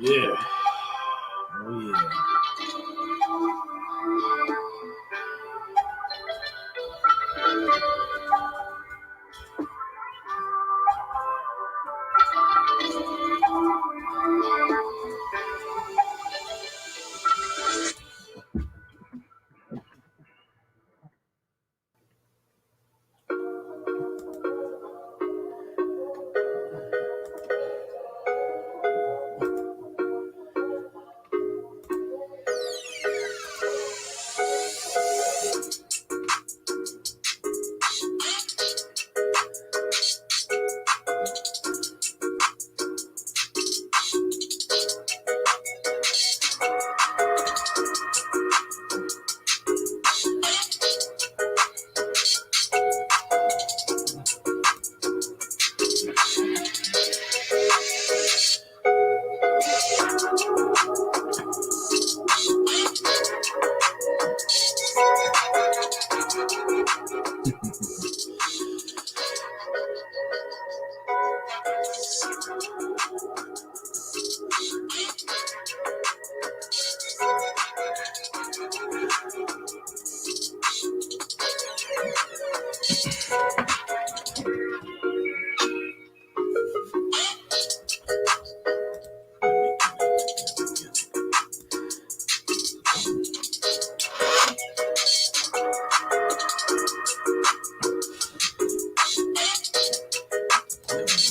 Yeah. Oh, yeah.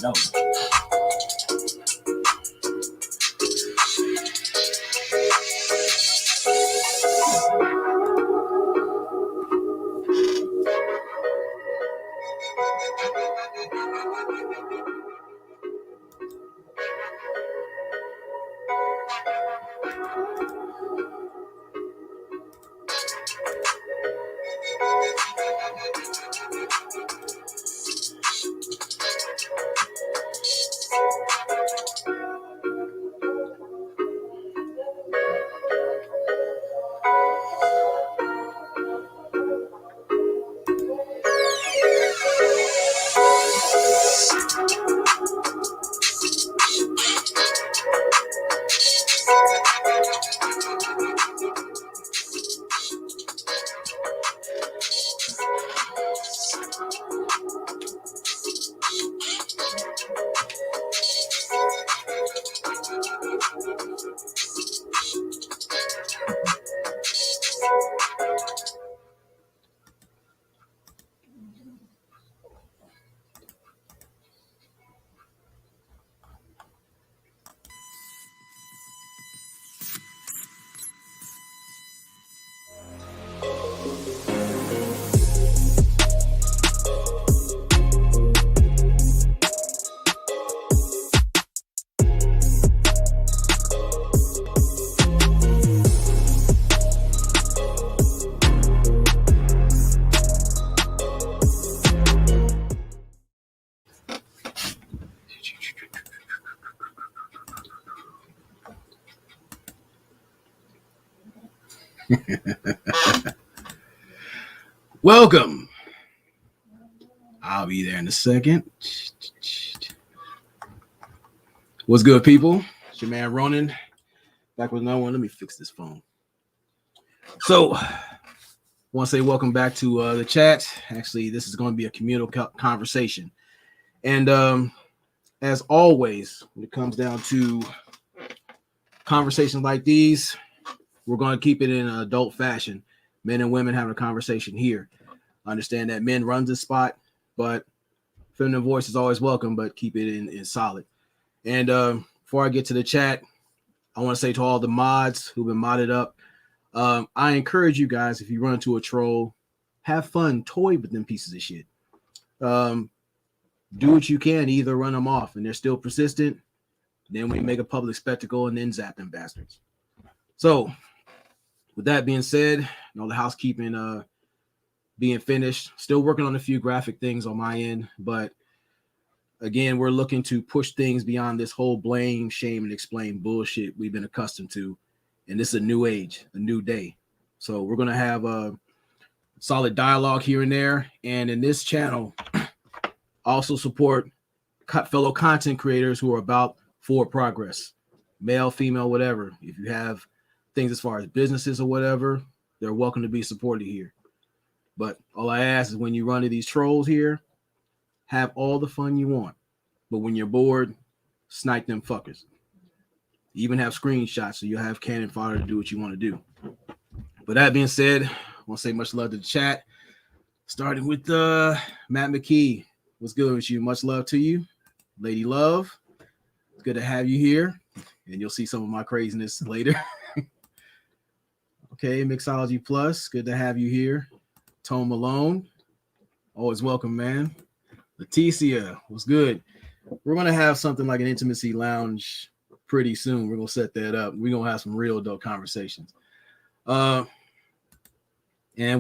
No. Welcome. I'll be there in a second. What's good, people? It's your man Ronan. Back with another one. Let me fix this phone. So, I want to say welcome back to the chat. Actually, this is going to be a communal conversation. And as always, when it comes down to conversations like these, we're going to keep it in an adult fashion. Men and women having a conversation here. I understand that men run this spot, but feminine voice is always welcome, but keep it in solid. And before I get to the chat, I want to say to all the mods who've been modded up, I encourage you guys, if you run into a troll, have fun, toy with them pieces of shit. Do what you can, either run them off and they're still persistent, then we make a public spectacle and then zap them bastards. So with that being said, the housekeeping being finished, still working on a few graphic things on my end, but again, we're looking to push things beyond this whole blame, shame, and explain bullshit we've been accustomed to. And this is a new age, a new day. So we're going to have a solid dialogue here and there. And in this channel, also support fellow content creators who are about forward progress, male, female, whatever. If you have things as far as businesses or whatever, they're welcome to be supported here. But all I ask is when you run into these trolls here, have all the fun you want. But when you're bored, snipe them fuckers. Even have screenshots so you'll have cannon fodder to do what you want to do. But that being said, I want to say much love to the chat. Starting with Matt McKee. What's good with you? Much love to you. Lady Love. It's good to have you here. And you'll see some of my craziness later. Okay, Mixology Plus. Good to have you here. Tone Malone. Always welcome, man. Leticia. What's good? We're going to have something like an intimacy lounge pretty soon. We're going to set that up. We're going to have some real adult conversations. And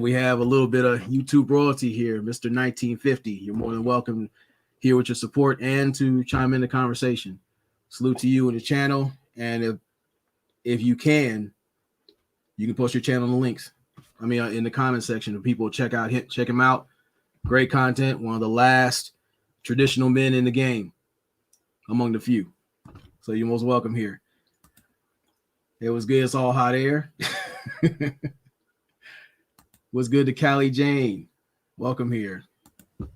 we have a little bit of YouTube royalty here, Mr. 1950. You're more than welcome here with your support and to chime in the conversation. Salute to you and the channel. And if you can post your channel in the links. I mean, in the comment section, if people check him out. Great content. One of the last traditional men in the game, among the few. So you're most welcome here. It was good. It's all hot air. What's good to Callie Jane? Welcome here.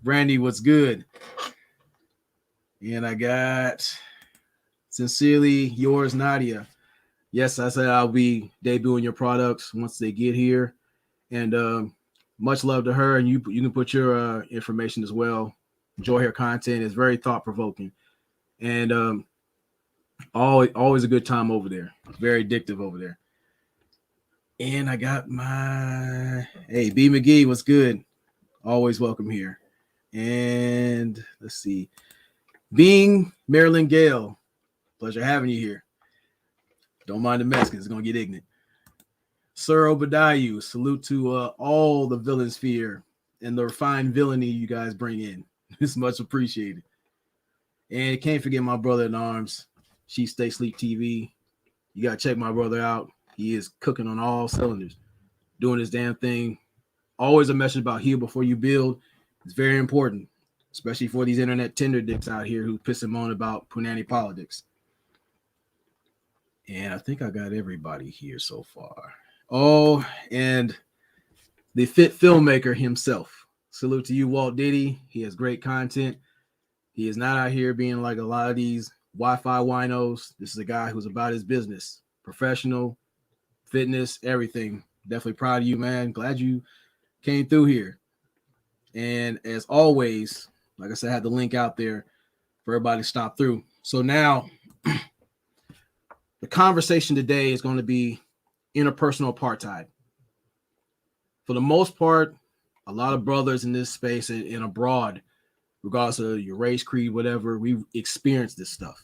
Brandy, what's good? And I got sincerely yours, Nadia. Yes, I said I'll be debuting your products once they get here. And much love to her. And you can put your information as well. Enjoy her content. It's very thought-provoking. And always a good time over there. It's very addictive over there. And I got my B McGee, what's good? Always welcome here. And let's see. Being Marilyn Gale, pleasure having you here. Don't mind the mess because it's gonna get ignorant. Sir Obadiah, salute to all the villain sphere and the refined villainy you guys bring in. It's much appreciated. And can't forget my brother in arms, She Stay Sleep TV. You gotta check my brother out. He is cooking on all cylinders, doing his damn thing. Always a message about heal before you build. It's very important, especially for these internet Tinder dicks out here who piss and moan about punani politics. And I think I got everybody here so far. Oh, and the fit filmmaker himself. Salute to you, Walt Diddy. He has great content. He is not out here being like a lot of these Wi-Fi winos. This is a guy who's about his business. Professional, fitness, everything. Definitely proud of you, man. Glad you came through here. And as always, like I said, I had the link out there for everybody to stop through. So now the conversation today is going to be interpersonal apartheid. For the most part, a lot of brothers in this space and abroad, regardless of your race, creed, whatever, we've experienced this stuff.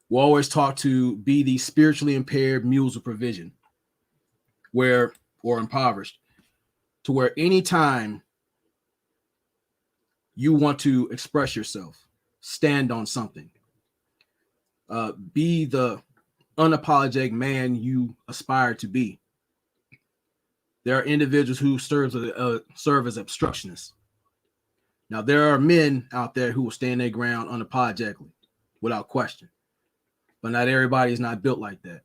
We always talk to be the spiritually impaired mules of provision, or impoverished, to where anytime you want to express yourself, stand on something, be the unapologetic man you aspire to be, There are individuals who serve as obstructionists. Now, there are men out there who will stand their ground unapologetically, without question. But not everybody is not built like that.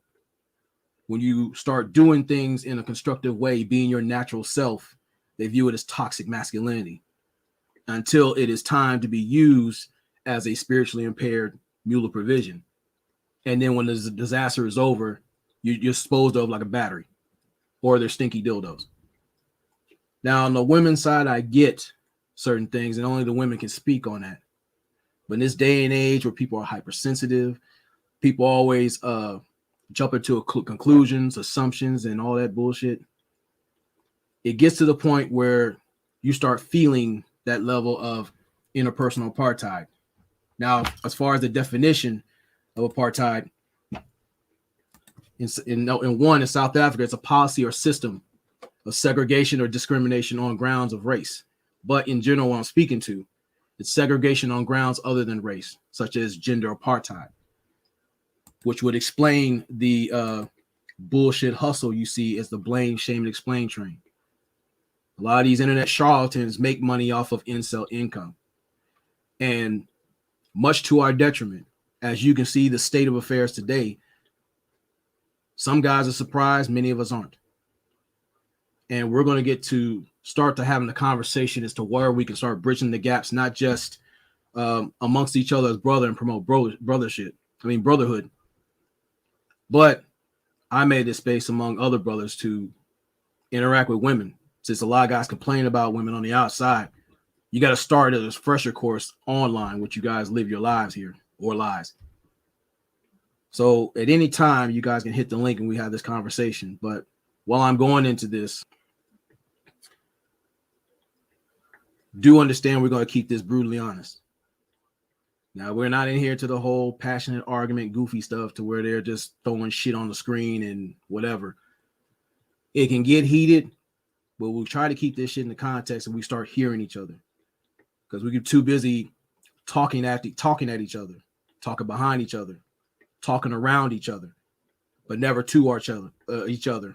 When you start doing things in a constructive way, being your natural self, they view it as toxic masculinity until it is time to be used as a spiritually impaired mule of provision. And then when the disaster is over, you're disposed of like a battery or their stinky dildos. Now, on the women's side, I get certain things, and only the women can speak on that. But in this day and age where people are hypersensitive, people always jump into conclusions, assumptions, and all that bullshit. It gets to the point where you start feeling that level of interpersonal apartheid. Now, as far as the definition of apartheid, in South Africa, it's a policy or system of segregation or discrimination on grounds of race. But in general, what I'm speaking to, it's segregation on grounds other than race, such as gender apartheid, which would explain the bullshit hustle you see as the blame, shame, and explain train. A lot of these internet charlatans make money off of incel income. And much to our detriment, as you can see the state of affairs today, some guys are surprised, many of us aren't. And we're going to start to having a conversation as to where we can start bridging the gaps, not just amongst each other as brother and promote brotherhood. But I made this space among other brothers to interact with women. Since a lot of guys complain about women on the outside, you got to start a refresher course online, which you guys live your lives here or lies. So at any time, you guys can hit the link and we have this conversation. But while I'm going into this, do understand we're going to keep this brutally honest. Now, we're not in here to the whole passionate argument, goofy stuff to where they're just throwing shit on the screen and whatever. It can get heated, but we'll try to keep this shit in the context and we start hearing each other. Because we get too busy talking at each other, talking behind each other, talking around each other, but never to each other.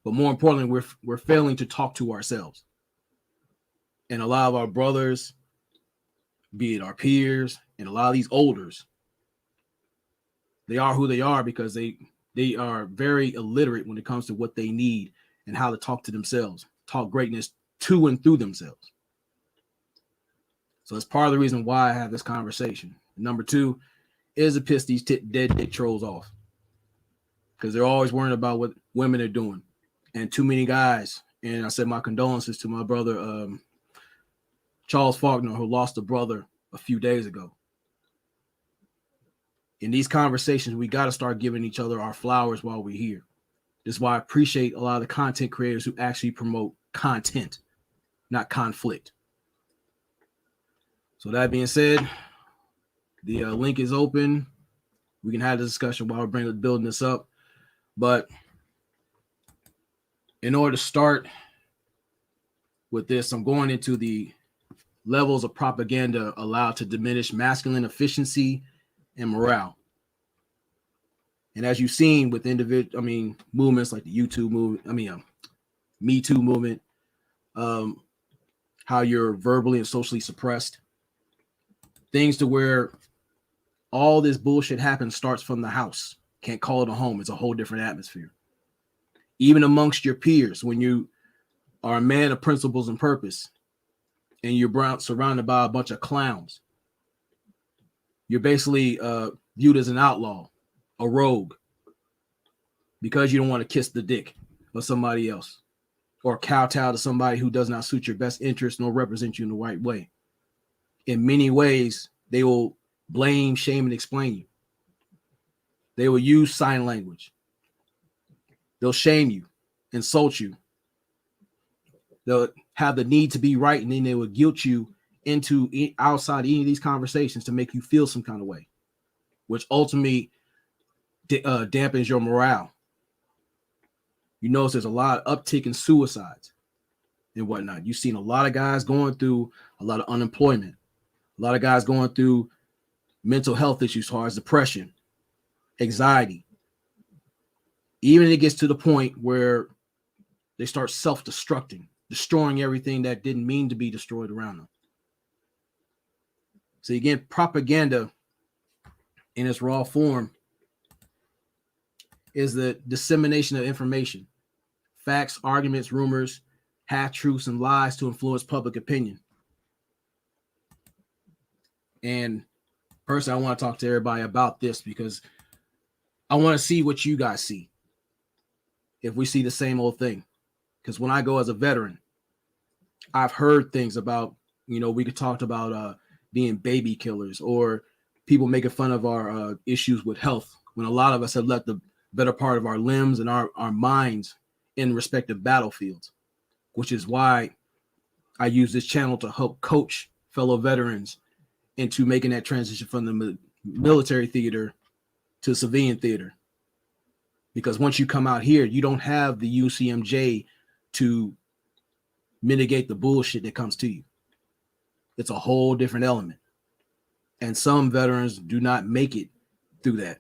But more importantly, we're failing to talk to ourselves. And a lot of our brothers, be it our peers, and a lot of these elders, they are who they are because they are very illiterate when it comes to what they need and how to talk to themselves, talk greatness to and through themselves. So it's part of the reason why I have this conversation. Number two is to piss these dead dick trolls off because they're always worrying about what women are doing. And too many guys, and I said my condolences to my brother, Charles Faulkner, who lost a brother a few days ago. In these conversations, we got to start giving each other our flowers while we're here. This is why I appreciate a lot of the content creators who actually promote content, not conflict. So that being said, the link is open. We can have the discussion while we're building this up. But in order to start with this, I'm going into the levels of propaganda allowed to diminish masculine efficiency and morale. And as you've seen with movements like the YouTube movement, Me Too movement, how you're verbally and socially suppressed, things to where all this bullshit happens starts from the house. Can't call it a home. It's a whole different atmosphere. Even amongst your peers, when you are a man of principles and purpose, and you're surrounded by a bunch of clowns, you're basically viewed as an outlaw, a rogue, because you don't want to kiss the dick of somebody else or kowtow to somebody who does not suit your best interest nor represent you in the right way. In many ways, they will blame, shame, and explain you. They will use sign language. They'll shame you, insult you. They'll have the need to be right, and then they will guilt you into outside any of these conversations to make you feel some kind of way, which ultimately dampens your morale. You notice there's a lot of uptick in suicides and whatnot. You've seen a lot of guys going through a lot of unemployment, a lot of guys going through mental health issues as far as depression, anxiety. Even it gets to the point where They start self-destructing, destroying everything that didn't mean to be destroyed around them. So again, propaganda in its raw form is the dissemination of information, facts, arguments, rumors, half-truths, and lies to influence public opinion. And personally, I want to talk to everybody about this because I want to see what you guys see. If we see the same old thing. Because when I go as a veteran, I've heard things about, we could talk about being baby killers or people making fun of our issues with health, when a lot of us have left the better part of our limbs and our minds in respective battlefields, which is why I use this channel to help coach fellow veterans into making that transition from the military theater to civilian theater. Because once you come out here, you don't have the UCMJ to mitigate the bullshit that comes to you. It's a whole different element. And some veterans do not make it through that.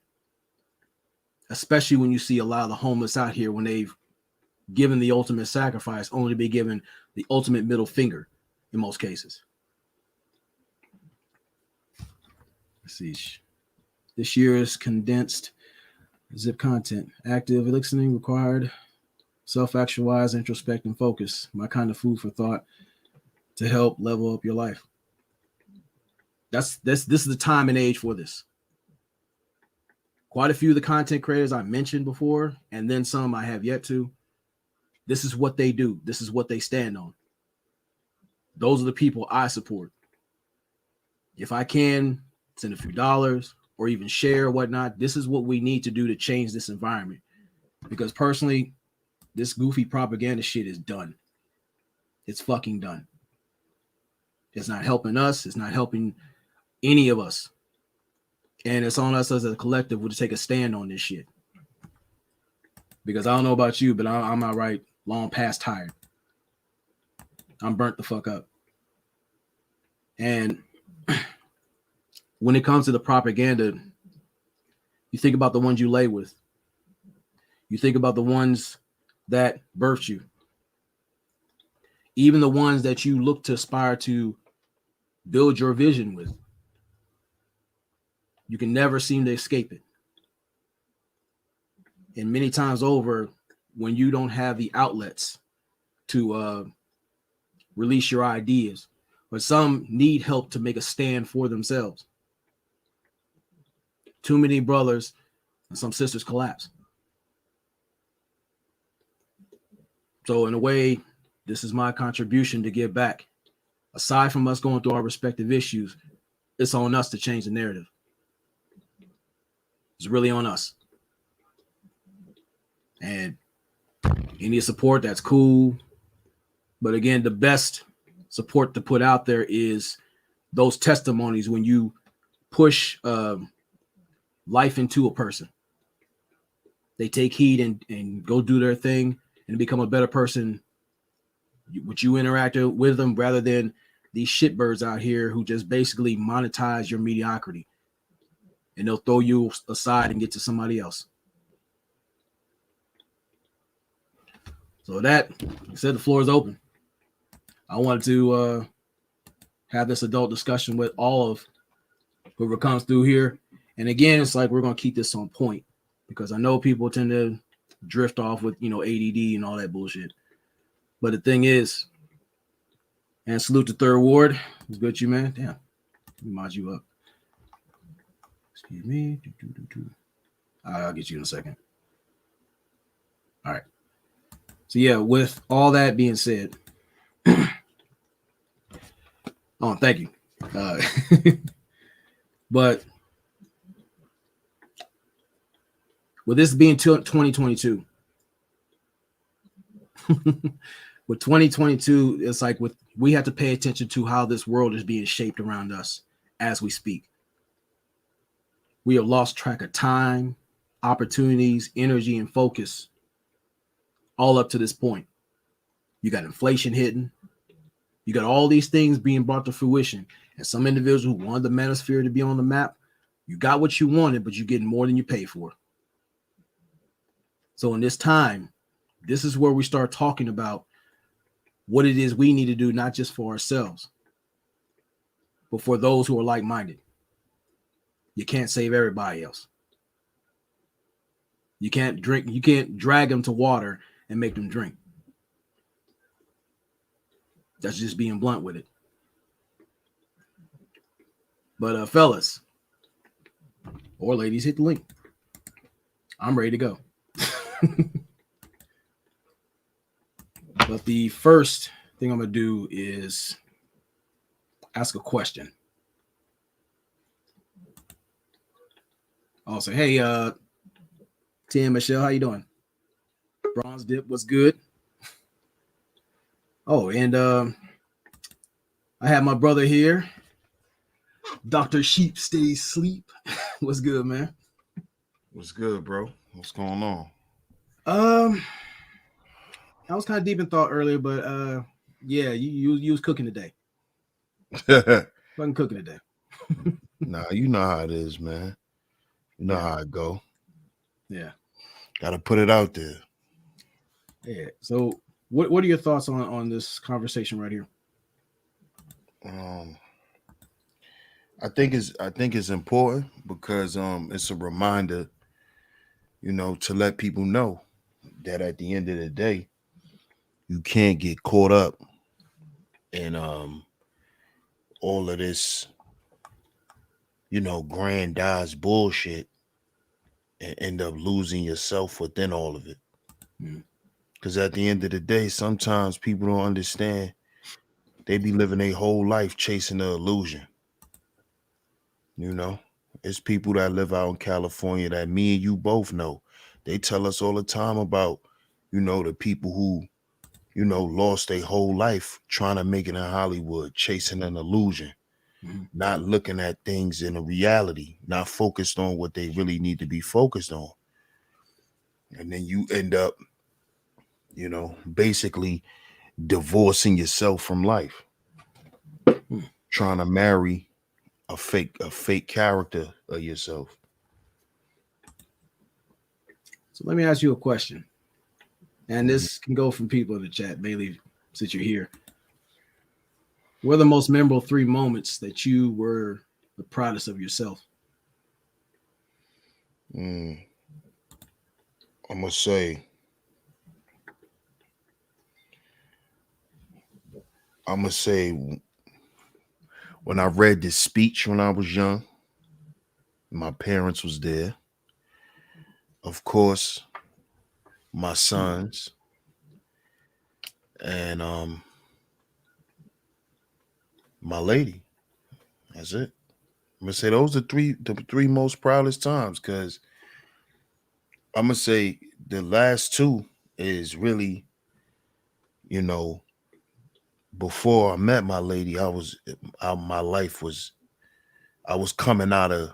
Especially when you see a lot of the homeless out here when they've given the ultimate sacrifice, only to be given the ultimate middle finger in most cases. Let's see. This year is condensed zip content. Active listening required. Self-actualize, introspect, and focus. My kind of food for thought to help level up your life. This is the time and age for this. Quite a few of the content creators I mentioned before, and then some I have yet to. This is what they do. This is what they stand on. Those are the people I support. If I can send a few dollars or even share or whatnot, this is what we need to do to change this environment. Because personally, this goofy propaganda shit is done. It's fucking done. It's not helping us. It's not helping any of us. And it's on us as a collective to take a stand on this shit. Because I don't know about you, but I'm outright long past tired. I'm burnt the fuck up. And when it comes to the propaganda, you think about the ones you lay with. You think about the ones that birthed you. Even the ones that you look to aspire to build your vision with. You can never seem to escape it. And many times over, when you don't have the outlets to release your ideas, but some need help to make a stand for themselves. Too many brothers and some sisters collapse. So in a way, this is my contribution to give back. Aside from us going through our respective issues, it's on us to change the narrative. It's really on us. And any support, that's cool. But again, the best support to put out there is those testimonies when you push life into a person. They take heed and go do their thing and become a better person. What you interacted with them, rather than these shitbirds out here who just basically monetize your mediocrity. And they'll throw you aside and get to somebody else. So that said, the floor is open. I wanted to have this adult discussion with all of whoever comes through here. And again, it's like we're going to keep this on point because I know people tend to drift off with, ADD and all that bullshit. But the thing is, and salute to Third Ward. It's good, you, man. Damn. Let me mod you up. Excuse me. I'll get you in a second. All right. So yeah, with all that being said, oh, thank you. But with this being 2022, with 2022, it's like we have to pay attention to how this world is being shaped around us as we speak. We have lost track of time, opportunities, energy, and focus all up to this point. You got inflation hitting. You got all these things being brought to fruition. And some individuals who wanted the manosphere to be on the map, you got what you wanted, but you're getting more than you pay for. So in this time, this is where we start talking about what it is we need to do, not just for ourselves, but for those who are like-minded. You can't save everybody else. You can't drag them to water and make them drink. That's just being blunt with it. But fellas or ladies, hit the link. I'm ready to go. But the first thing I'm going to do is ask a question. I'll say, hey, Tim, Michelle, how you doing? Bronze Dip, what's good? Oh, and I have my brother here. Dr. Sheep Stays Sleep. What's good, man? What's good, bro? What's going on? I was kind of deep in thought earlier, but yeah, you was cooking today. Wasn't cooking today. Nah, you know how it is, man. You know how it go. Yeah. Gotta put it out there. Yeah. So what are your thoughts on this conversation right here? I think it's important because it's a reminder, to let people know that at the end of the day, you can't get caught up in all of this, grandiose bullshit and end up losing yourself within all of it. Because at the end of the day, sometimes people don't understand. They be living their whole life chasing the illusion. It's people that live out in California that me and you both know. They tell us all the time about, the people who, lost their whole life trying to make it in Hollywood, chasing an illusion, not looking at things in a reality, not focused on what they really need to be focused on. And then you end up, basically divorcing yourself from life, trying to marry a fake character of yourself. So let me ask you a question. And this can go from people in the chat, Bailey, since you're here. What are the most memorable 3 moments that you were the proudest of yourself? I'm gonna say when I read this speech when I was young, my parents was there. Of course, my sons and my lady. That's it. I'm gonna say those are the three most proudest times, because I'm gonna say the last 2 is really, before I met my lady, I was coming out of,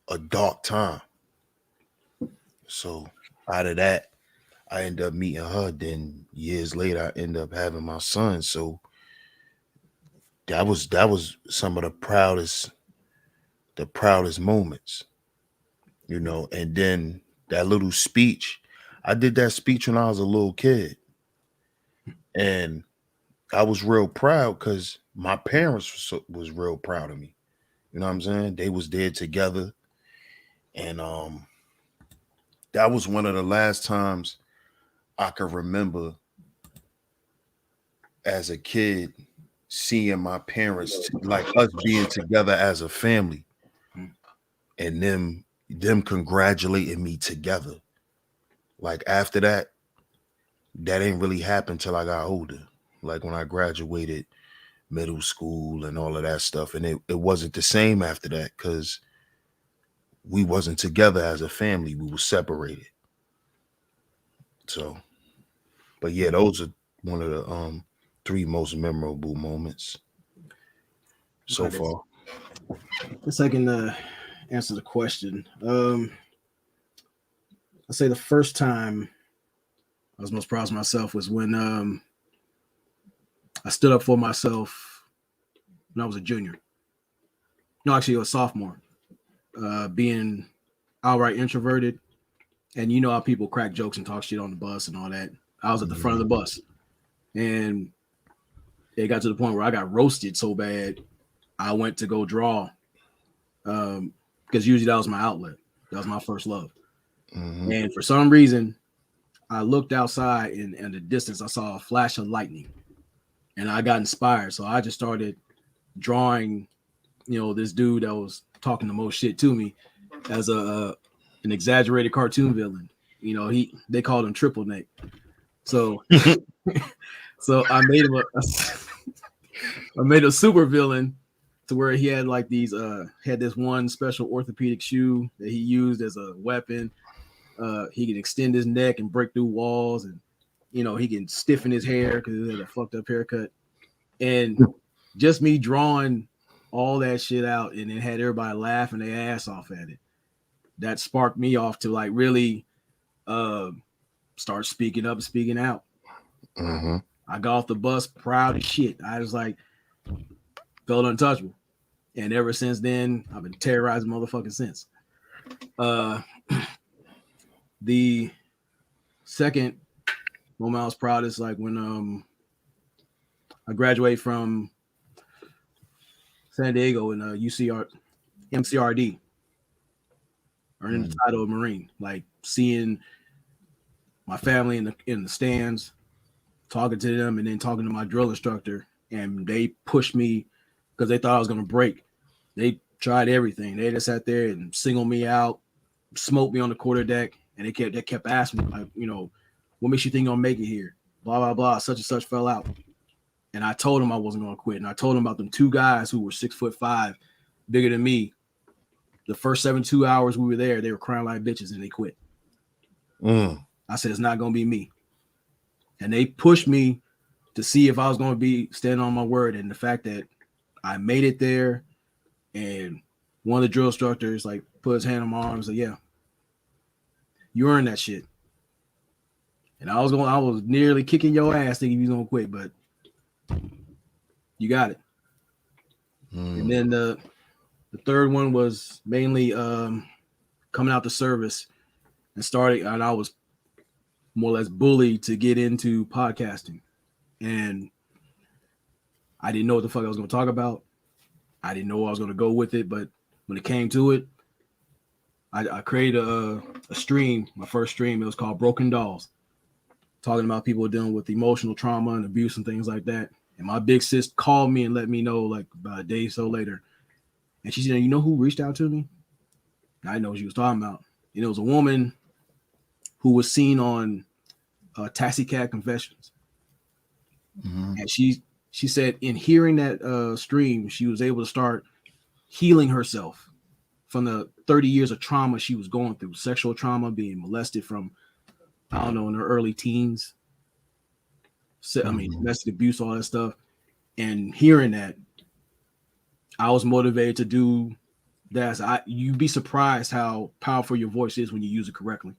a dark time. So out of that, I end up meeting her. Then years later, I end up having my son. So that was some of the proudest moments, And then that little speech, I did that speech when I was a little kid, and I was real proud because my parents was real proud of me. You know what I'm saying? They was there together, and that was one of the last times I could remember as a kid seeing my parents, like us being together as a family, and them congratulating me together. Like after that ain't really happened till I got older. Like when I graduated middle school and all of that stuff, and it wasn't the same after that because we wasn't together as a family. We were separated. So, but yeah, those are one of the 3 most memorable moments so far. Guess I can answer the question. I say the first time I was most proud of myself was when I stood up for myself when I was a junior. No, actually, I was a sophomore. Being outright introverted And you know how people crack jokes and talk shit on the bus and all that. I was at the front of the bus, and it got to the point where I got roasted so bad, I went to go draw, because usually that was my outlet. That was my first love. Mm-hmm. And for some reason, I looked outside, and in the distance, I saw a flash of lightning, and I got inspired. So I just started drawing, this dude that was talking the most shit to me as an exaggerated cartoon villain. They called him Triple Neck. So so I made him I made a super villain to where he had like these had this one special orthopedic shoe that he used as a weapon. He can extend his neck and break through walls, and he can stiffen his hair because he had a fucked up haircut. And just me drawing all that shit out, and it had everybody laughing their ass off at it. That sparked me off to like really start speaking up and speaking out. Mm-hmm. I got off the bus proud as shit. I was like, felt untouchable. And ever since then, I've been terrorizing motherfucking since. The second moment I was proud is like when I graduated from San Diego in MCRD, earning the title of Marine. Like seeing my family in the stands, talking to them, and then talking to my drill instructor, and they pushed me because they thought I was gonna break. They tried everything. They just sat there and singled me out, smoked me on the quarter deck, and they kept asking me, like, what makes you think you're gonna make it here? Blah blah blah. Such and such fell out. And I told them I wasn't gonna quit. And I told them about them two guys who were 6'5", bigger than me. The first 72 hours we were there, they were crying like bitches and they quit. I said, it's not gonna be me. And they pushed me to see if I was gonna be standing on my word. And the fact that I made it there, and one of the drill instructors like put his hand on my arm and said, yeah, you earned that shit. And I was nearly kicking your ass thinking you was gonna quit, but you got it. And then the third one was mainly coming out the service and I was more or less bullied to get into podcasting. And I didn't know what the fuck I was gonna talk about. I didn't know I was gonna go with it, but when it came to it, I created a stream, my first stream. It was called Broken Dolls, talking about people dealing with emotional trauma and abuse and things like that. And my big sis called me and let me know like about a day or so later. And she said, you know who reached out to me? And I know what she was talking about. And it was a woman who was seen on Taxi Cab Confessions. And she said in hearing that stream, she was able to start healing herself from the 30 years of trauma she was going through, sexual trauma, being molested from, I don't know, in her early teens. Domestic abuse, all that stuff. And hearing that, I was motivated to do that. You'd be surprised how powerful your voice is when you use it correctly.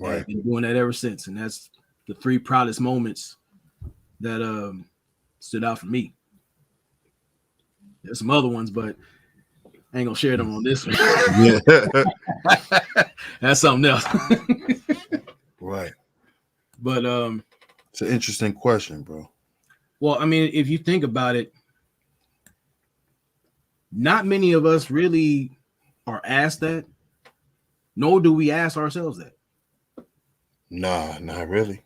Right. And I've been doing that ever since. And that's the three proudest moments that stood out for me. There's some other ones, but I ain't gonna share them on this one. Yeah. That's something else. Right. But it's an interesting question, bro. Well, I mean, if you think about it, not many of us really are asked that, nor do we ask ourselves that. Nah, not really.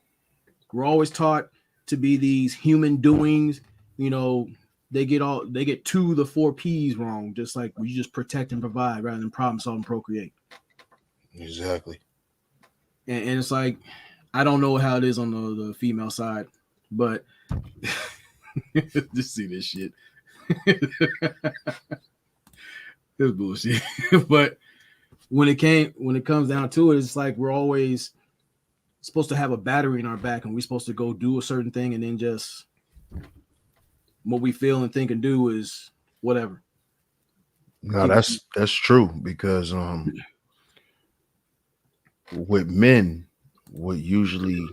We're always taught to be these human doings. They get 2 of the 4 P's wrong, just like you just protect and provide rather than problem solve and procreate. Exactly. And it's like, I don't know how it is on the female side, but just see this shit. This bullshit. But when it comes down to it, it's like we're always supposed to have a battery in our back, and we're supposed to go do a certain thing, and then just what we feel and think and do is whatever. No, that's true, because with men, what usually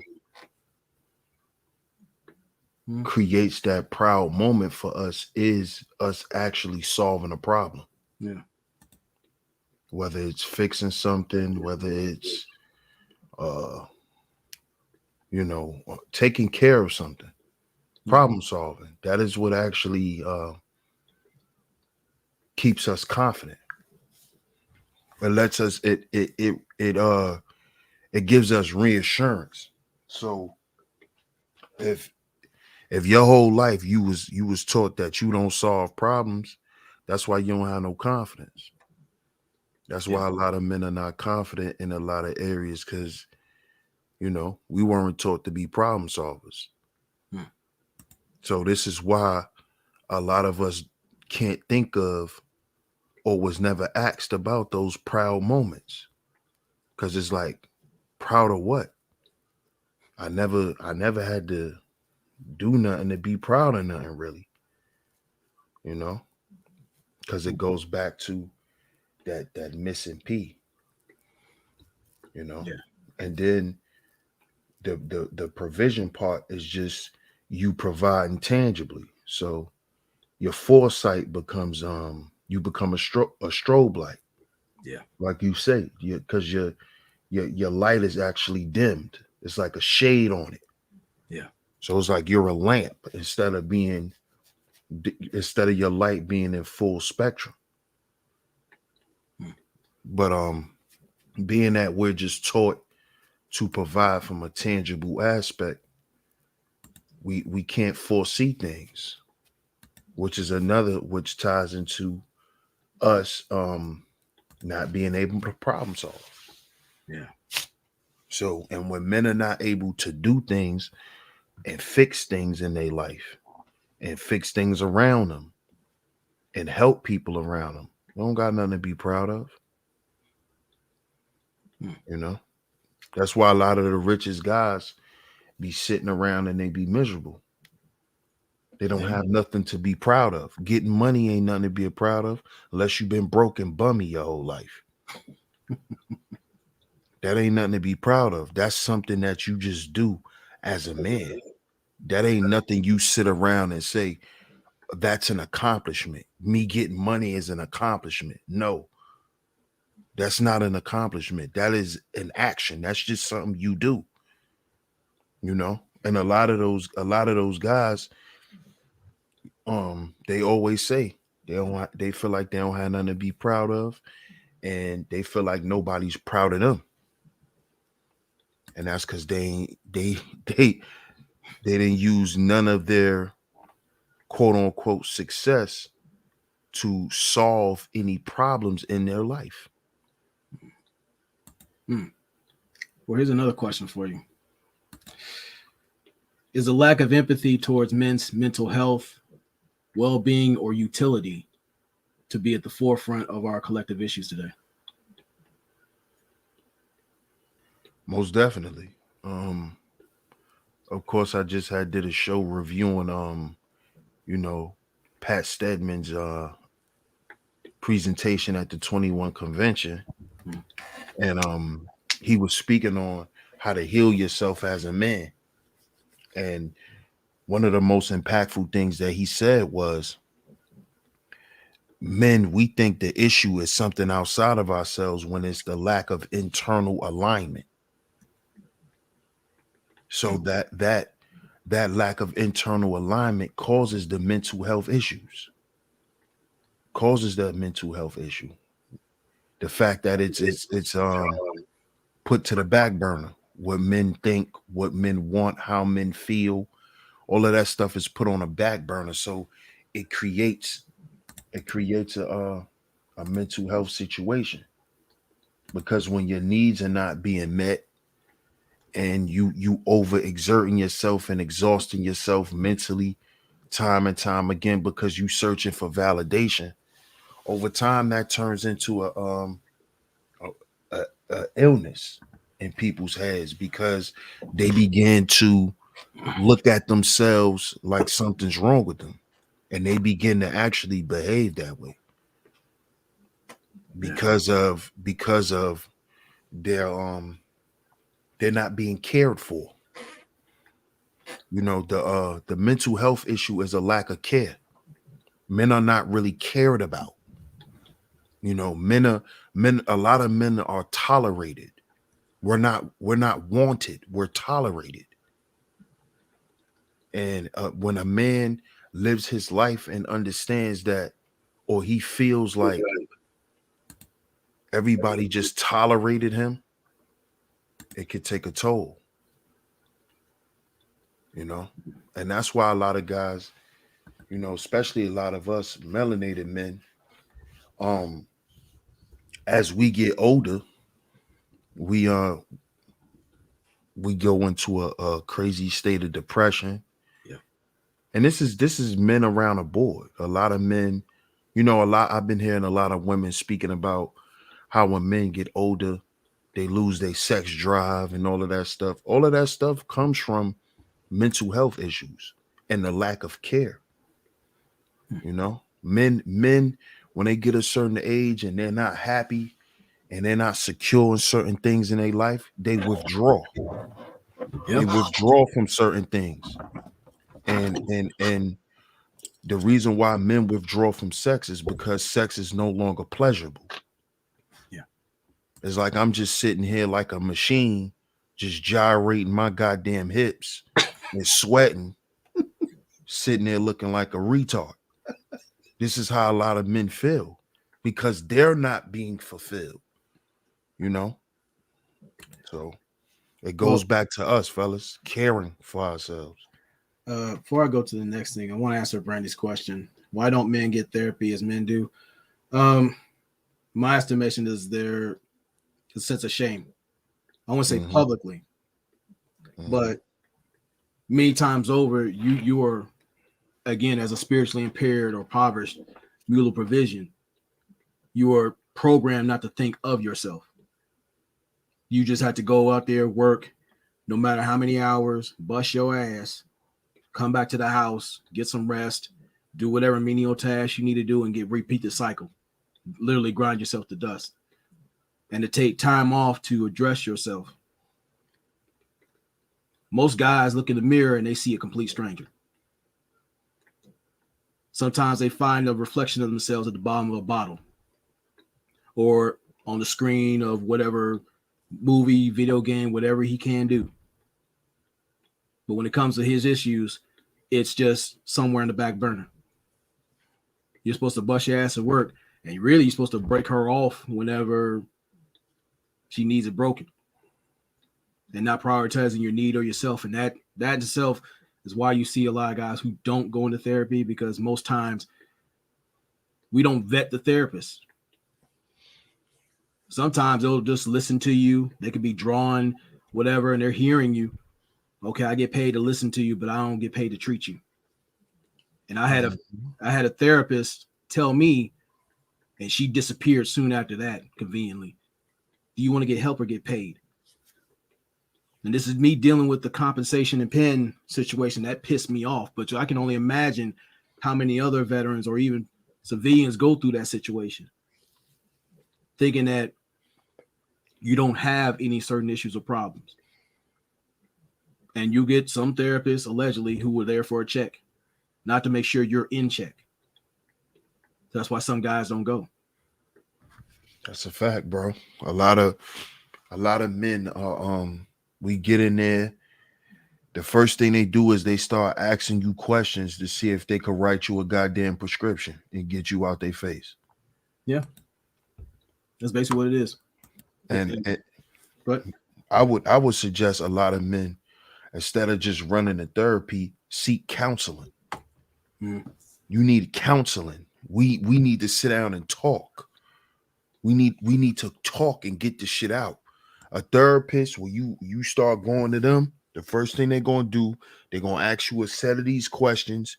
creates that proud moment for us is us actually solving a problem. Yeah. whether it's fixing something, whether it's uh taking care of something, problem solving. That is what actually keeps us confident. It lets us it gives us reassurance. So if your whole life you was taught that you don't solve problems, that's why you don't have no confidence. That's why a lot of men are not confident in a lot of areas, because we weren't taught to be problem solvers. So this is why a lot of us can't think of, or was never asked about, those proud moments. Because it's like, proud of what? I never had to do nothing to be proud of nothing, really. Because it goes back to that missing P. And then the provision part is just you providing tangibly. So your foresight becomes you become a strobe light. Like you say, because your light is actually dimmed. It's like a shade on it. So it's like you're a lamp instead of your light being in full spectrum. But being that we're just taught to provide from a tangible aspect, we can't foresee things, which ties into us not being able to problem solve. So, and when men are not able to do things and fix things in their life and fix things around them and help people around them, they don't got nothing to be proud of. That's why a lot of the richest guys be sitting around and they be miserable. They don't have nothing to be proud of. Getting money ain't nothing to be proud of unless you've been broke and bummy your whole life. That ain't nothing to be proud of. That's something that you just do as a man. That ain't nothing you sit around and say, that's an accomplishment. Me getting money is an accomplishment. No, that's not an accomplishment. That is an action. That's just something you do. And a lot of those guys, they always say they feel like they don't have nothing to be proud of, and they feel like nobody's proud of them. And that's because they didn't use none of their quote unquote success to solve any problems in their life. Well, here's another question for you. Is a lack of empathy towards men's mental health, well-being, or utility to be at the forefront of our collective issues today? Most definitely. Of course, I just did a show reviewing Pat Stedman's presentation at the 21 convention, and he was speaking on how to heal yourself as a man. And one of the most impactful things that he said was, men, we think the issue is something outside of ourselves when it's the lack of internal alignment. So that lack of internal alignment causes the mental health issues. The fact that it's put to the back burner. What men think, what men want, how men feel, all of that stuff is put on a back burner. So it creates a mental health situation, because when your needs are not being met and you overexerting yourself and exhausting yourself mentally time and time again because you searching for validation, over time that turns into a illness in people's heads, because they begin to look at themselves like something's wrong with them, and they begin to actually behave that way because of their they're not being cared for. The mental health issue is a lack of care. Men are not really cared about. Men, a lot of men are tolerated. We're not wanted, we're tolerated. And when a man lives his life and understands that, or he feels like everybody just tolerated him, it could take a toll, and that's why a lot of guys, especially a lot of us melanated men, um as we get older, we we go into a crazy state of depression. Yeah. And this is men around the board. A lot of men, I've been hearing a lot of women speaking about how when men get older, they lose their sex drive and all of that stuff. All of that stuff comes from mental health issues and the lack of care. Men when they get a certain age and they're not happy and they're not secure in certain things in their life, they withdraw. Yeah. They withdraw from certain things. And the reason why men withdraw from sex is because sex is no longer pleasurable. Yeah. It's like I'm just sitting here like a machine, just gyrating my goddamn hips and sweating, sitting there looking like a retard. This is how a lot of men feel because they're not being fulfilled, So it goes back to us, fellas, caring for ourselves. Before I go to the next thing, I want to answer Brandy's question. Why don't men get therapy as men do? My estimation is there a sense of shame. I want to say publicly, but many times over, you are, again, as a spiritually impaired or impoverished mule of provision, you are programmed not to think of yourself. You just have to go out there, work, no matter how many hours, bust your ass, come back to the house, get some rest, do whatever menial tasks you need to do, and repeat the cycle. Literally grind yourself to dust. And to take time off to address yourself. Most guys look in the mirror and they see a complete stranger. Sometimes they find a reflection of themselves at the bottom of a bottle or on the screen of whatever movie, video game, whatever he can do. But when it comes to his issues, it's just somewhere in the back burner. You're supposed to bust your ass at work, and really you're supposed to break her off whenever she needs it broken, and not prioritizing your need or yourself. And that in itself is why you see a lot of guys who don't go into therapy, because most times we don't vet the therapist. Sometimes they'll just listen to you. They could be drawing whatever, and they're hearing you. Okay, I get paid to listen to you, but I don't get paid to treat you. And I had a therapist tell me, and she disappeared soon after that, conveniently. Do you want to get help or get paid? And this is me dealing with the compensation and pen situation that pissed me off. But I can only imagine how many other veterans or even civilians go through that situation, thinking that you don't have any certain issues or problems. And you get some therapists, allegedly, who were there for a check, not to make sure you're in check. That's why some guys don't go. That's a fact, bro. A lot of men are we get in there. The first thing they do is they start asking you questions to see if they could write you a goddamn prescription and get you out their face. Yeah. That's basically what it is. But I would suggest a lot of men, instead of just running to therapy, seek counseling. You need counseling. We need to sit down and talk. We need to talk and get the shit out. A therapist, when you start going to them, the first thing they're gonna do, they're gonna ask you a set of these questions,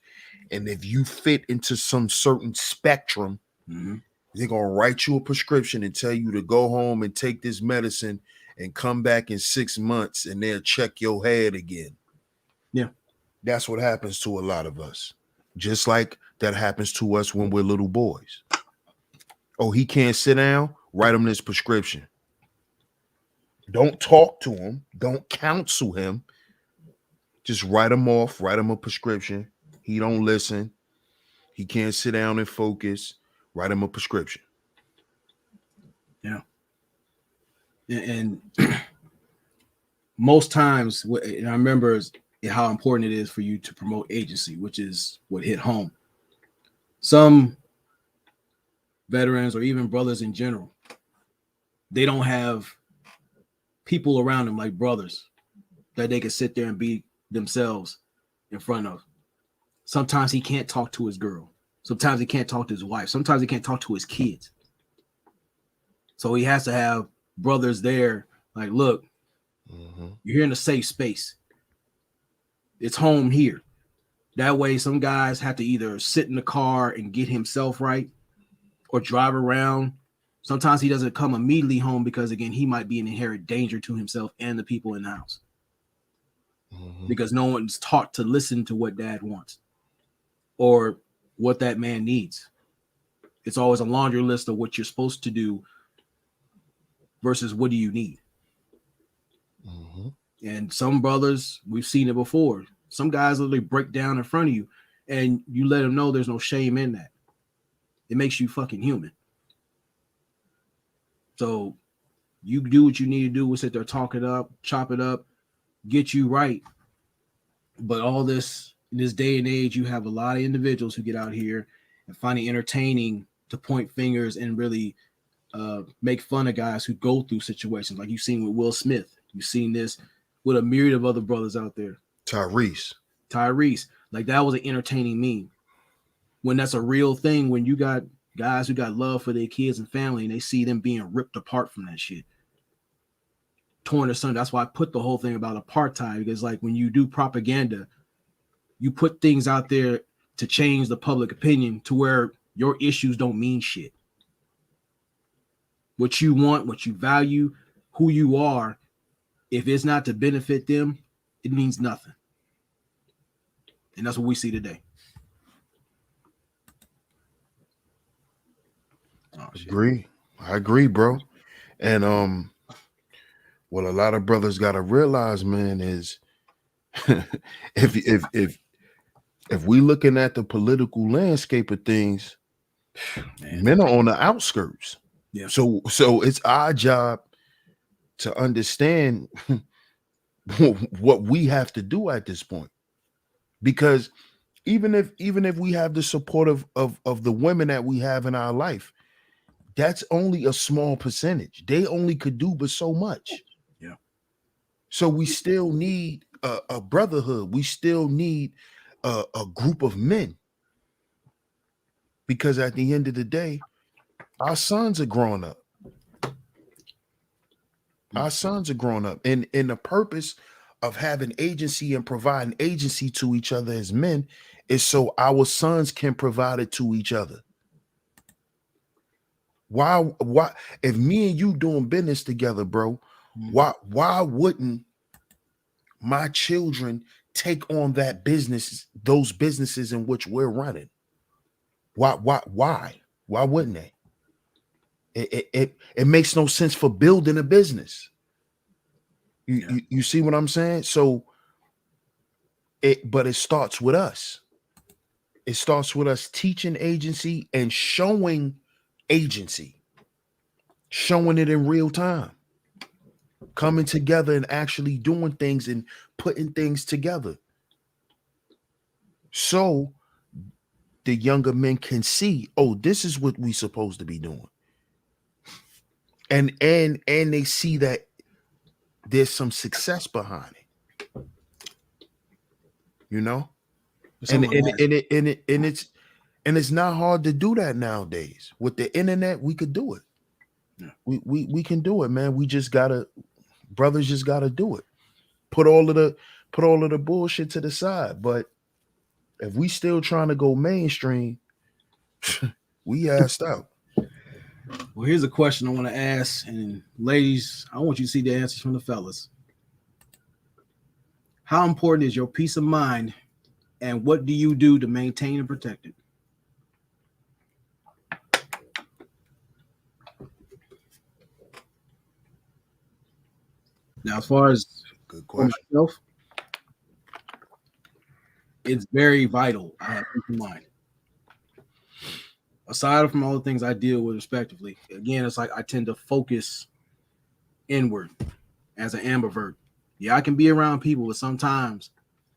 and if you fit into some certain spectrum, they're gonna write you a prescription and tell you to go home and take this medicine and come back in 6 months, and they'll check your head again. Yeah, that's what happens to a lot of us. Just like that happens to us when we're little boys. Oh, he can't sit down? Write him this prescription. Don't talk to him. Don't counsel him. Just write him off. Write him a prescription. He don't listen. He can't sit down and focus. Write him a prescription. Yeah. And most times, and I remember how important it is for you to promote agency, which is what hit home. Some veterans or even brothers in general, they don't have people around them like brothers that they can sit there and be themselves in front of. Sometimes he can't talk to his girl. Sometimes he can't talk to his wife. Sometimes he can't talk to his kids. So he has to have brothers there like, look, you're in a safe space. It's home here. That way, some guys have to either sit in the car and get himself right or drive around. Sometimes he doesn't come immediately home because, again, he might be an inherent danger to himself and the people in the house. Because no one's taught to listen to what dad wants or what that man needs. It's always a laundry list of what you're supposed to do versus what do you need. And some brothers, we've seen it before. Some guys literally break down in front of you and you let them know there's no shame in that. It makes you fucking human. So you do what you need to do. We'll sit there, talk it up, chop it up, get you right. But all this, in this day and age, you have a lot of individuals who get out here and find it entertaining to point fingers and really make fun of guys who go through situations like you've seen with Will Smith. You've seen this with a myriad of other brothers out there. Tyrese. Like that was an entertaining meme. When that's a real thing, when you got guys who got love for their kids and family and they see them being ripped apart from that shit. Torn asunder. That's why I put the whole thing about apartheid, because like when you do propaganda, you put things out there to change the public opinion to where your issues don't mean shit. What you want, what you value, who you are, if it's not to benefit them, it means nothing. And that's what we see today. Oh, I agree, bro. And what a lot of brothers gotta realize, man, is if we looking at the political landscape of things, men are on the outskirts. Yeah. So it's our job to understand what we have to do at this point. Because even if we have the support of the women that we have in our life, that's only a small percentage. They only could do but so much. Yeah. So we still need a brotherhood. We still need a group of men. Because at the end of the day, our sons are growing up. Our sons are growing up. And the purpose of having agency and providing agency to each other as men is so our sons can provide it to each other. Why if me and you doing business together, bro, why wouldn't my children take on that business, those businesses in which we're running? Why wouldn't they? It makes no sense for building a business. You see what I'm saying? So but it starts with us. It starts with us teaching agency and showing agency, showing it in real time, coming together and actually doing things and putting things together. So the younger men can see, oh, this is what we're supposed to be doing. And they see that there's some success behind it. You know? And it's not hard to do that nowadays. With the internet, we could do it. Yeah. We can do it, man. Brothers just gotta do it. Put all of the bullshit to the side. But if we still trying to go mainstream, we assed out. Well, here's a question I want to ask, and ladies, I want you to see the answers from the fellas. How important is your peace of mind, and what do you do to maintain and protect it? Now, as far as good question, myself, it's very vital. I have peace of mind. aside from all the things I deal with respectively, again, it's like I tend to focus inward as an ambivert. Yeah, I can be around people, but sometimes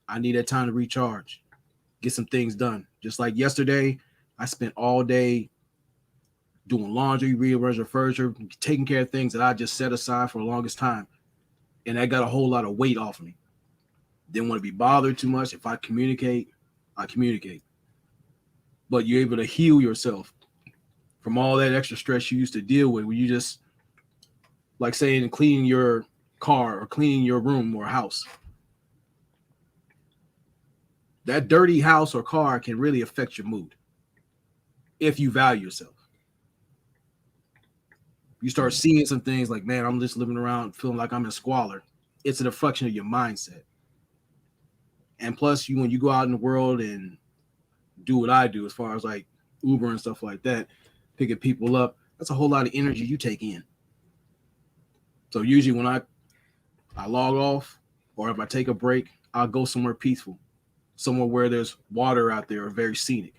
I need that time to recharge, get some things done. Just like yesterday, I spent all day doing laundry, rearranging furniture, taking care of things that I just set aside for the longest time. And that got a whole lot of weight off of me. Didn't want to be bothered too much. If I communicate, I communicate. But you're able to heal yourself from all that extra stress you used to deal with when you just, like saying, cleaning your car or cleaning your room or house. That dirty house or car can really affect your mood if you value yourself. You start seeing some things like, man, I'm just living around feeling like I'm in squalor. It's a reflection of your mindset. And plus, when you go out in the world and do what I do, as far as like Uber and stuff like that, picking people up, that's a whole lot of energy you take in. So usually when I log off, or if I take a break, I'll go somewhere peaceful, somewhere where there's water out there or very scenic.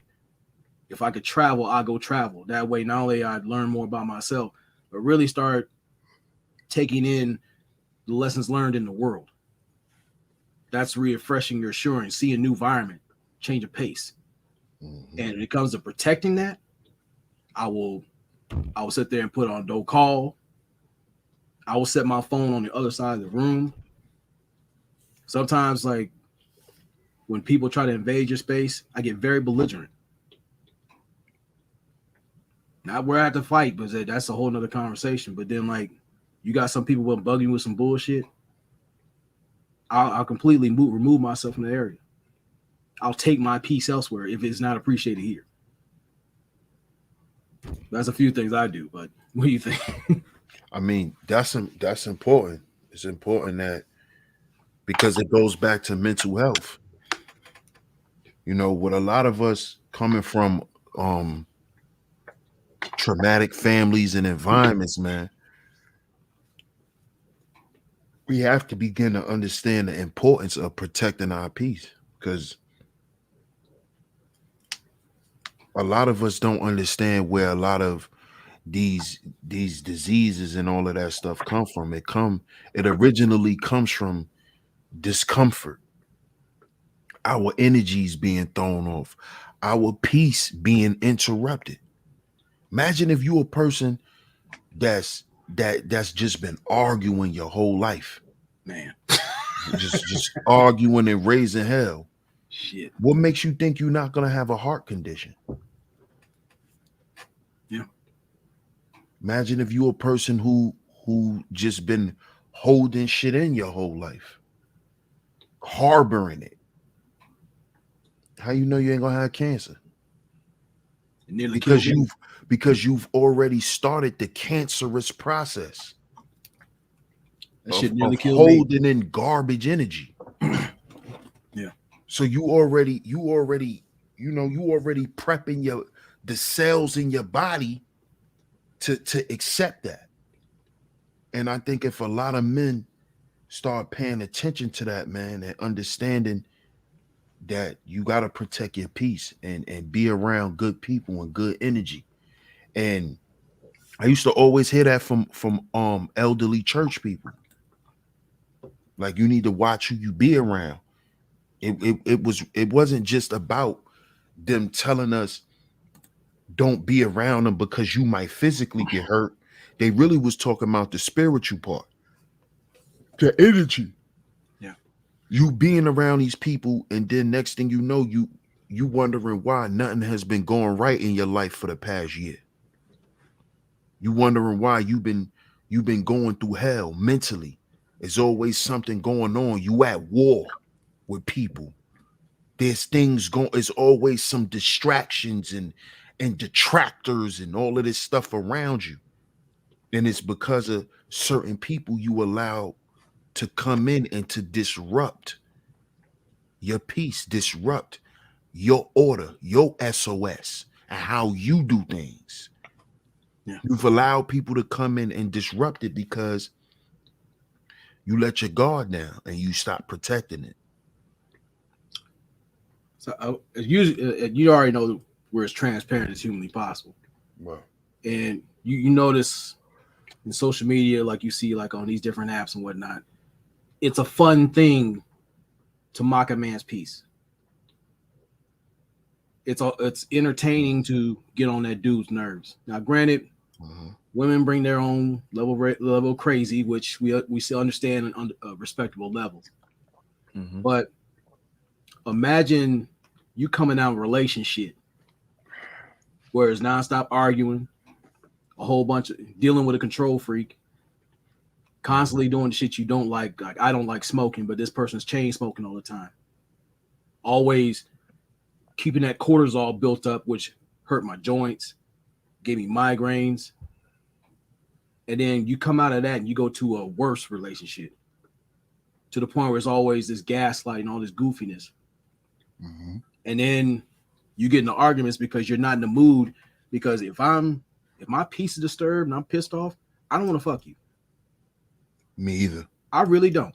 If I could travel, I'll go travel. That way, not only I'd learn more about myself, but really start taking in the lessons learned in the world. That's refreshing your assurance, see a new environment, change of pace. Mm-hmm. And when it comes to protecting that, I will sit there and put on don't call. I will set my phone on the other side of the room. Sometimes, like when people try to invade your space, I get very belligerent. Not where I have to fight, but that's a whole nother conversation. But then, like, you got some people will bug you with some bullshit. I'll completely remove myself from the area. I'll take my peace elsewhere if it's not appreciated here. That's a few things I do, but what do you think? I mean, that's important. It's important that, because it goes back to mental health. You know, with a lot of us coming from traumatic families and environments, man, we have to begin to understand the importance of protecting our peace, because a lot of us don't understand where a lot of these diseases and all of that stuff come from. It originally comes from discomfort, our energies being thrown off, our peace being interrupted. Imagine if you're a person that's just been arguing your whole life, man. just arguing and raising hell. Shit. What makes you think you're not gonna have a heart condition? Yeah. Imagine if you're a person who just been holding shit in your whole life, harboring it. How you know you ain't gonna have cancer? Because you've already started the cancerous process of holding in garbage energy. Yeah. So you already prepping the cells in your body to accept that. And I think if a lot of men start paying attention to that, man, and understanding that you got to protect your peace and be around good people and good energy. And I used to always hear that from elderly church people. Like, you need to watch who you be around. It wasn't just about them telling us don't be around them because you might physically get hurt. They really was talking about the spiritual part, the energy. Yeah. You being around these people, and then next thing you know, you wondering why nothing has been going right in your life for the past year. You wondering why you've been going through hell mentally. There's always something going on. You at war with people. There's things going. There's always some distractions and detractors and all of this stuff around you. And it's because of certain people you allow to come in and to disrupt your peace, disrupt your order, your SOS, and how you do things. Yeah. You've allowed people to come in and disrupt it because you let your guard down and you stop protecting it. So usually, you already know we're as transparent as humanly possible. Well, And you notice in social media, like you see like on these different apps and whatnot, it's a fun thing to mock a man's peace. It's entertaining to get on that dude's nerves. Now, granted, women bring their own level crazy, which we still understand on respectable levels. But imagine you coming out of a relationship where it's nonstop arguing, a whole bunch of dealing with a control freak, constantly doing the shit you don't like. Like I don't like smoking, but this person's chain smoking all the time. Always keeping that cortisol built up, which hurt my joints, gave me migraines. And then you come out of that and you go to a worse relationship to the point where it's always this gaslighting, all this goofiness. And then you get into arguments because you're not in the mood. Because if my peace is disturbed and I'm pissed off, I don't want to fuck you. Me either. I really don't.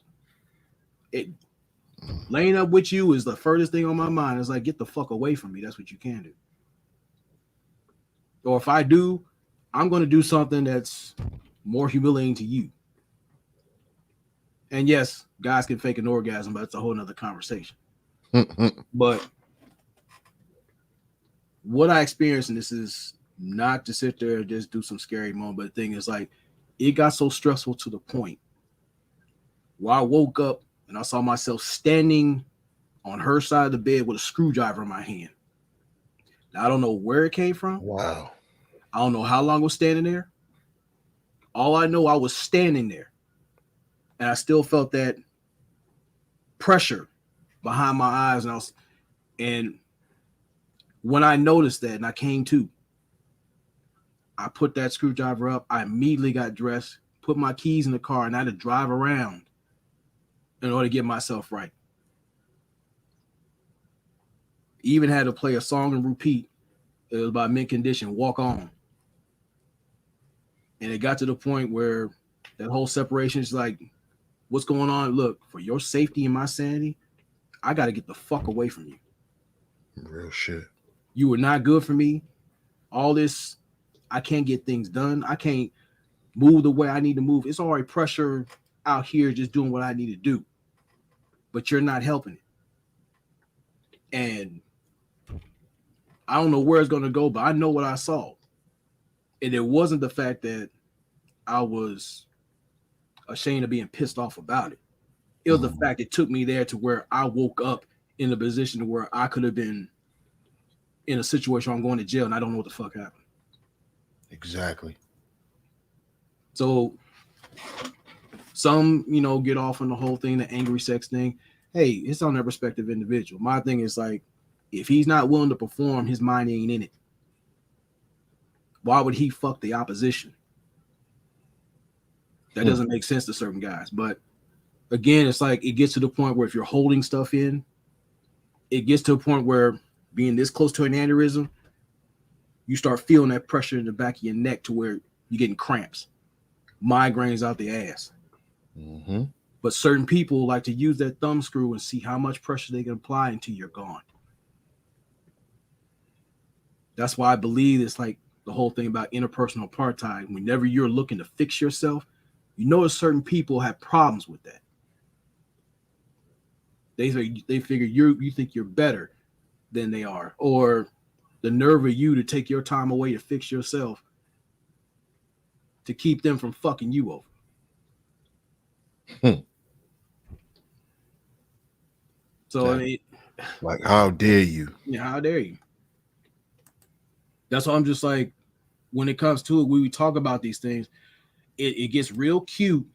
Laying up with you is the furthest thing on my mind. It's like, get the fuck away from me. That's what you can do. Or if I do, I'm going to do something that's more humiliating to you. And yes, guys can fake an orgasm, but it's a whole nother conversation. But what I experienced, and this is not to sit there and just do some scary moment, but the thing is like, it got so stressful to the point where I woke up and I saw myself standing on her side of the bed with a screwdriver in my hand. Now, I don't know where it came from. Wow. I don't know how long I was standing there. All I know, I was standing there. And I still felt that pressure behind my eyes. And when I noticed that and I came to, I put that screwdriver up. I immediately got dressed, put my keys in the car, and I had to drive around in order to get myself right. Even had to play a song and repeat. It was by Mint Condition, Walk On. And it got to the point where that whole separation is like, what's going on? Look, for your safety and my sanity, I got to get the fuck away from you. Real shit. You were not good for me. All this, I can't get things done. I can't move the way I need to move. It's already pressure out here just doing what I need to do. But you're not helping it. And I don't know where it's going to go, but I know what I saw. And it wasn't the fact that I was ashamed of being pissed off about it. It was the fact it took me there to where I woke up in a position where I could have been in a situation where I'm going to jail and I don't know what the fuck happened. Exactly. So some, get off on the whole thing, the angry sex thing. Hey, it's on their respective individual. My thing is like, if he's not willing to perform, his mind ain't in it. Why would he fuck the opposition? That doesn't make sense to certain guys. But again, it's like it gets to the point where if you're holding stuff in, it gets to a point where being this close to an aneurysm, you start feeling that pressure in the back of your neck to where you're getting cramps, migraines out the ass. But certain people like to use that thumb screw and see how much pressure they can apply until you're gone. That's why I believe it's like the whole thing about interpersonal apartheid. Whenever you're looking to fix yourself, you notice certain people have problems with that. They figure you think you're better than they are, or the nerve of you to take your time away to fix yourself to keep them from fucking you over. So I mean, like, how dare you? Yeah, how dare you? That's why I'm just like, when it comes to it, we talk about these things, it gets real cute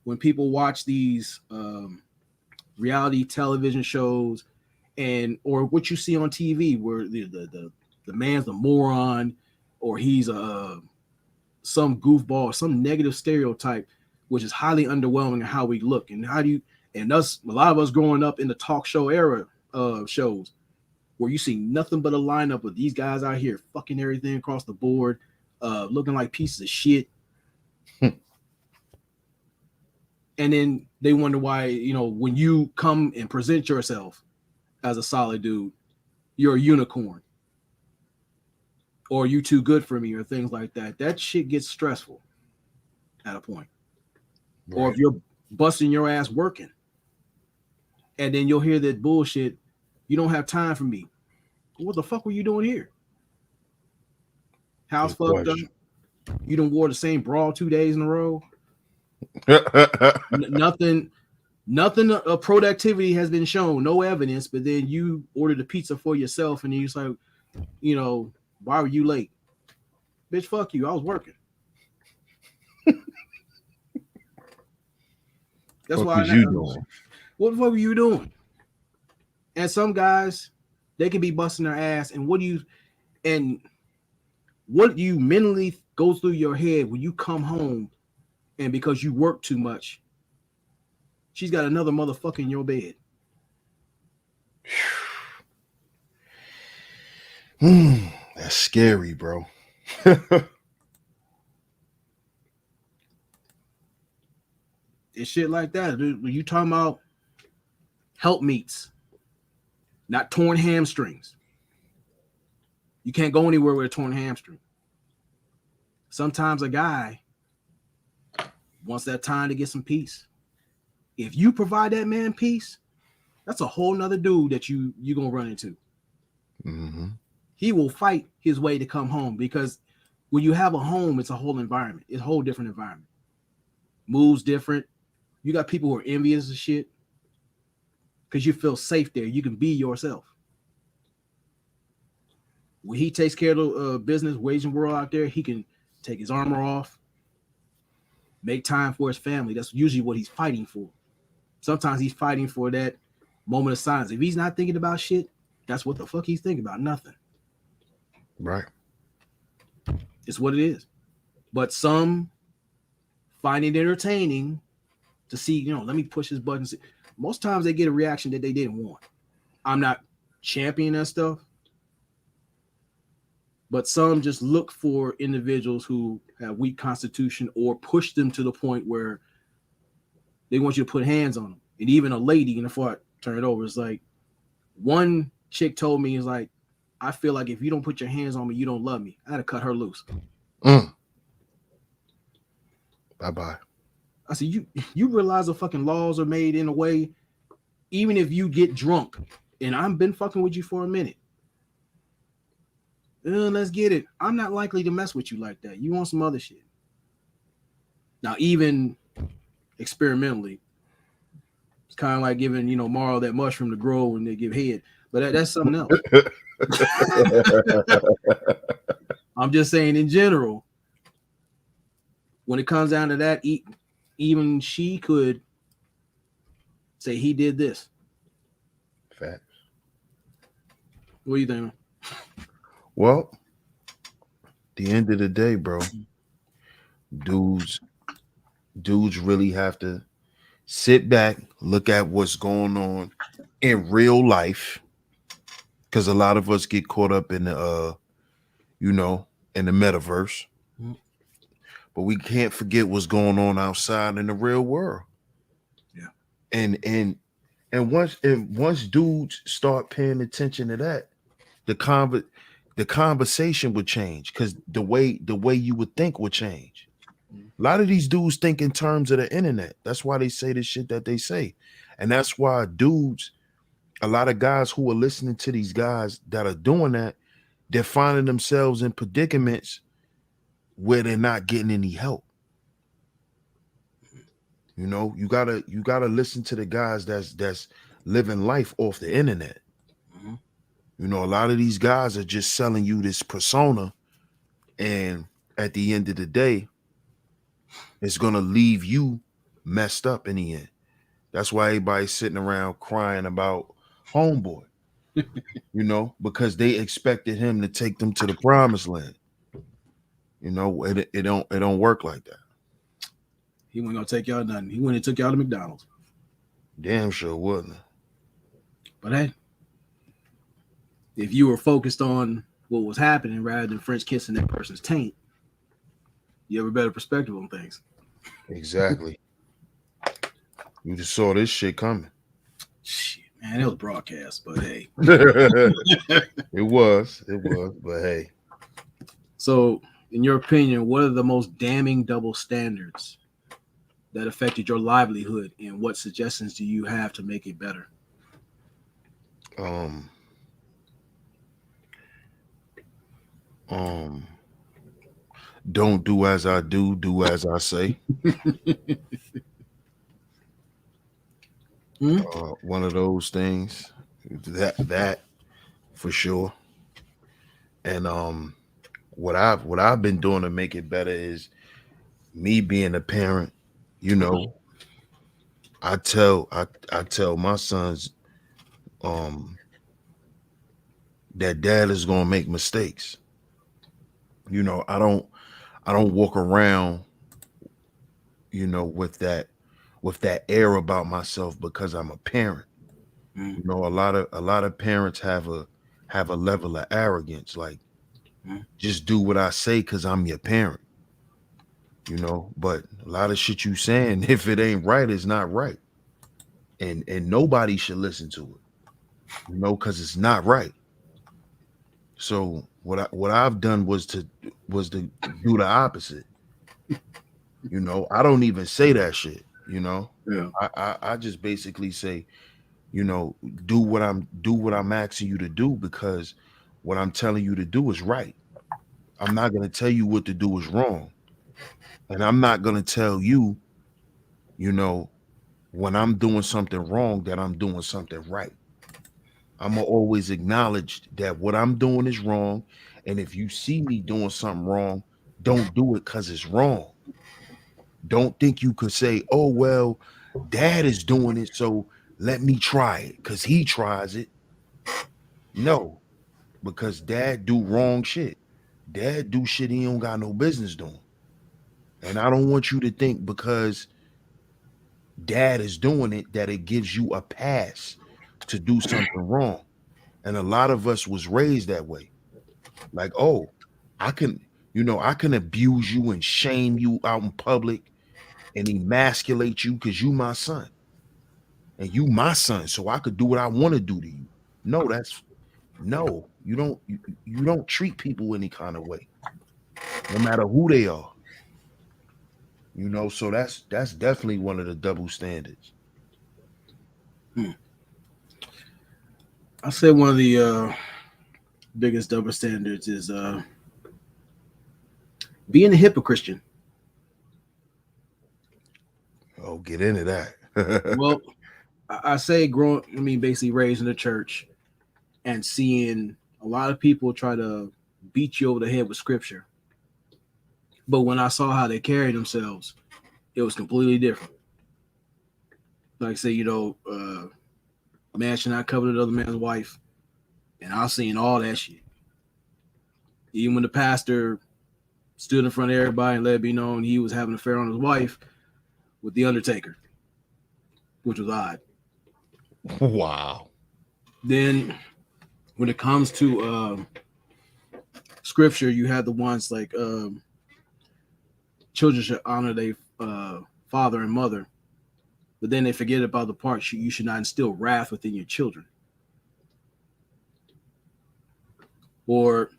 when people watch these reality television shows or what you see on TV where the man's a moron or he's some goofball or some negative stereotype, which is highly underwhelming in how we look. And a lot of us growing up in the talk show era shows where you see nothing but a lineup of these guys out here fucking everything across the board, looking like pieces of shit. And then they wonder why, when you come and present yourself as a solid dude, you're a unicorn. or you too good for me, or things like that. That shit gets stressful at a point. Right. Or if you're busting your ass working, and then you'll hear that bullshit, you don't have time for me. What the fuck were you doing here? House fucked up. You done wore the same bra 2 days in a row. Nothing of productivity has been shown, no evidence, but then you ordered a pizza for yourself and then you're like, you know, why were you late? Bitch, fuck you. I was working. That's why you doing? What the fuck were you doing? And some guys, they can be busting their ass, and what do you mentally goes through your head when you come home and because you work too much, she's got another motherfucker in your bed. That's scary, bro. It's shit like that. Dude, when you talking about helpmeets, not torn hamstrings. You can't go anywhere with a torn hamstring. Sometimes a guy wants that time to get some peace. If you provide that man peace, that's a whole nother dude that you're gonna run into. Mm-hmm. He will fight his way to come home, because when you have a home, it's a whole environment. It's a whole different environment. Moves different. You got people who are envious of shit because you feel safe there. You can be yourself. When he takes care of the business, waging world out there, he can take his armor off, make time for his family. That's usually what he's fighting for. Sometimes he's fighting for that moment of silence. If he's not thinking about shit, that's what the fuck he's thinking about. Nothing. Right. It's what it is. But some find it entertaining to see, let me push his button. Most times they get a reaction that they didn't want. I'm not championing that stuff, but some just look for individuals who have weak constitution or push them to the point where they want you to put hands on them. And even a lady, and before I turn it over, it's like, one chick told me, is like, I feel like if you don't put your hands on me, you don't love me. I had to cut her loose. Bye-bye. I said, you realize the fucking laws are made in a way, even if you get drunk and I've been fucking with you for a minute, let's get it. I'm not likely to mess with you like that. You want some other shit. Now, even experimentally, it's kind of like giving, Marl that mushroom to grow and they give head. But that's something else. I'm just saying in general, when it comes down to that, even she could say he did this. Facts. What do you think? Well, at the end of the day, bro, dudes really have to sit back, look at what's going on in real life, because a lot of us get caught up in the in the metaverse. Mm-hmm. But we can't forget what's going on outside in the real world. Yeah. And once dudes start paying attention to that, the conversation would change, because the way you would think would change. A lot of these dudes think in terms of the internet. That's why they say the shit that they say. And that's why a lot of guys who are listening to these guys that are doing that, they're finding themselves in predicaments where they're not getting any help. You gotta listen to the guys that's living life off the internet. Mm-hmm. A lot of these guys are just selling you this persona, and at the end of the day, it's gonna leave you messed up in the end. That's why everybody's sitting around crying about homeboy, because they expected him to take them to the promised land. It don't work like that. He wasn't gonna take y'all nothing. He went and took y'all to McDonald's. Damn sure wasn't. But hey, if you were focused on what was happening rather than French kissing that person's taint, you have a better perspective on things. Exactly. You just saw this shit coming. Shit, man, it was broadcast, but hey. It was, but hey. So, in your opinion, what are the most damning double standards that affected your livelihood, and what suggestions do you have to make it better? Um, um, don't do as I do, do as I say. Hmm? One of those things. That for sure. And what I've been doing to make it better is me being a parent, you know, I tell my sons um that dad is gonna make mistakes. You know, I don't walk around, with that air about myself because I'm a parent. Mm, You know, a lot of parents have a level of arrogance, like mm, just do what I say because I'm your parent, but a lot of shit you saying, if it ain't right, it's not right. And nobody should listen to it, because it's not right. So what I've done was to do the opposite. I don't even say that shit. yeah. I just basically say, you know, do what I'm asking you to do, because what I'm telling you to do is right. I'm not gonna tell you what to do is wrong. And I'm not gonna tell you, you know, when I'm doing something wrong that I'm doing something right. I'm gonna always acknowledge that what I'm doing is wrong. And if you see me doing something wrong, don't do it because it's wrong. Don't think you could say, oh, well, dad is doing it, so let me try it because he tries it. No, because dad do wrong shit. Dad do shit he don't got no business doing. And I don't want you to think because dad is doing it that it gives you a pass to do something wrong. And a lot of us was raised that way. Like, oh, I can abuse you and shame you out in public and emasculate you because you my son. And you my son, so I could do what I want to do to you. No, no, you don't treat people any kind of way, no matter who they are. So that's definitely one of the double standards. Hmm. I say one of the biggest double standards is being a hypocrite. Oh, get into that. Well, I say growing, I mean, basically raised in the church and seeing a lot of people try to beat you over the head with scripture. But when I saw how they carried themselves, it was completely different. Like, say, man should not covet another man's wife. And I seen all that shit. Even when the pastor stood in front of everybody and let it be known he was having an affair on his wife with the Undertaker, which was odd. Wow. Then when it comes to scripture, you have the ones like children should honor their father and mother, but then they forget about the part you should not instill wrath within your children. Or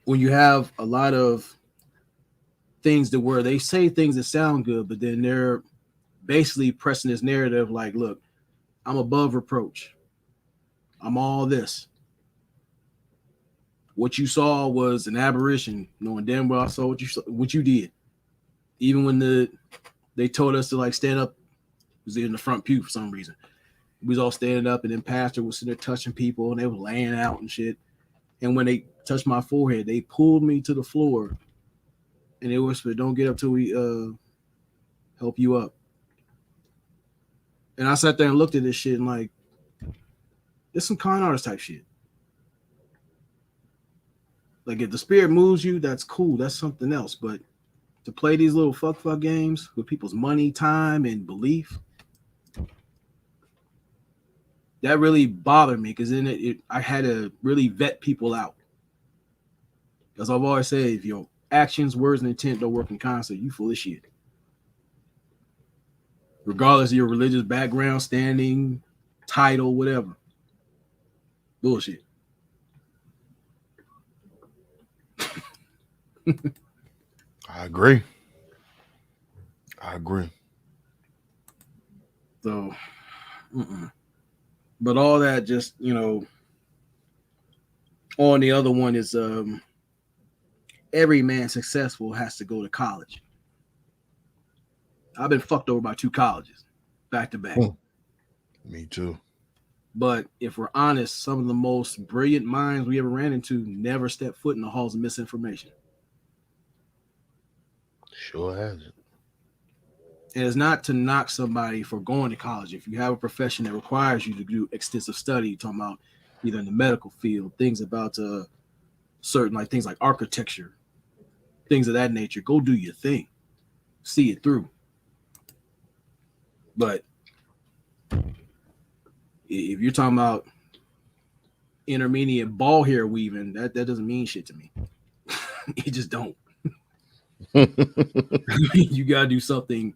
when you have a lot of things that where they say things that sound good, but then they're basically pressing this narrative like, look, I'm above reproach. I'm all this. What you saw was an aberration, knowing damn well I saw what you did. Even when they told us to like stand up, was in the front pew for some reason. We was all standing up, and then pastor was sitting there touching people, and they were laying out and shit. And when they touched my forehead, they pulled me to the floor, and they whispered, "Don't get up till we help you up." And I sat there and looked at this shit and like, it's some con artist type shit. Like if the spirit moves you, that's cool. That's something else. But to play these little fuck games with people's money, time, and belief, that really bothered me because then I had to really vet people out. As I've always said, if your actions, words, and intent don't work in concert, you full of shit. Regardless of your religious background, standing, title, whatever. Bullshit. I agree. I agree. So, but all that just, on the other one is every man successful has to go to college. I've been fucked over by 2 colleges back to back. Me too. But if we're honest, some of the most brilliant minds we ever ran into never stepped foot in the halls of misinformation. Sure hasn't. And it's not to knock somebody for going to college. If you have a profession that requires you to do extensive study, talking about either in the medical field, things about certain like things like architecture, things of that nature, go do your thing, see it through. But if you're talking about intermediate ball hair weaving, that doesn't mean shit to me. It just don't. You gotta do something.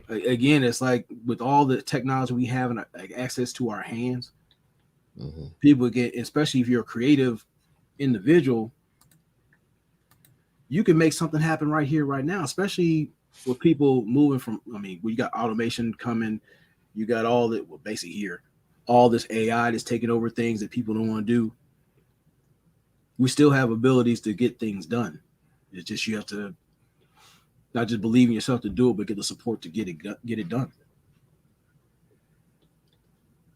Again, it's like with all the technology we have and like access to our hands, people get, especially if you're a creative individual, you can make something happen right here, right now, especially with people moving from, we got automation coming, you got all that, well, basically here, all this AI that's taking over things that people don't want to do. We still have abilities to get things done. It's just you have to not just believe in yourself to do it, but get the support to get it done.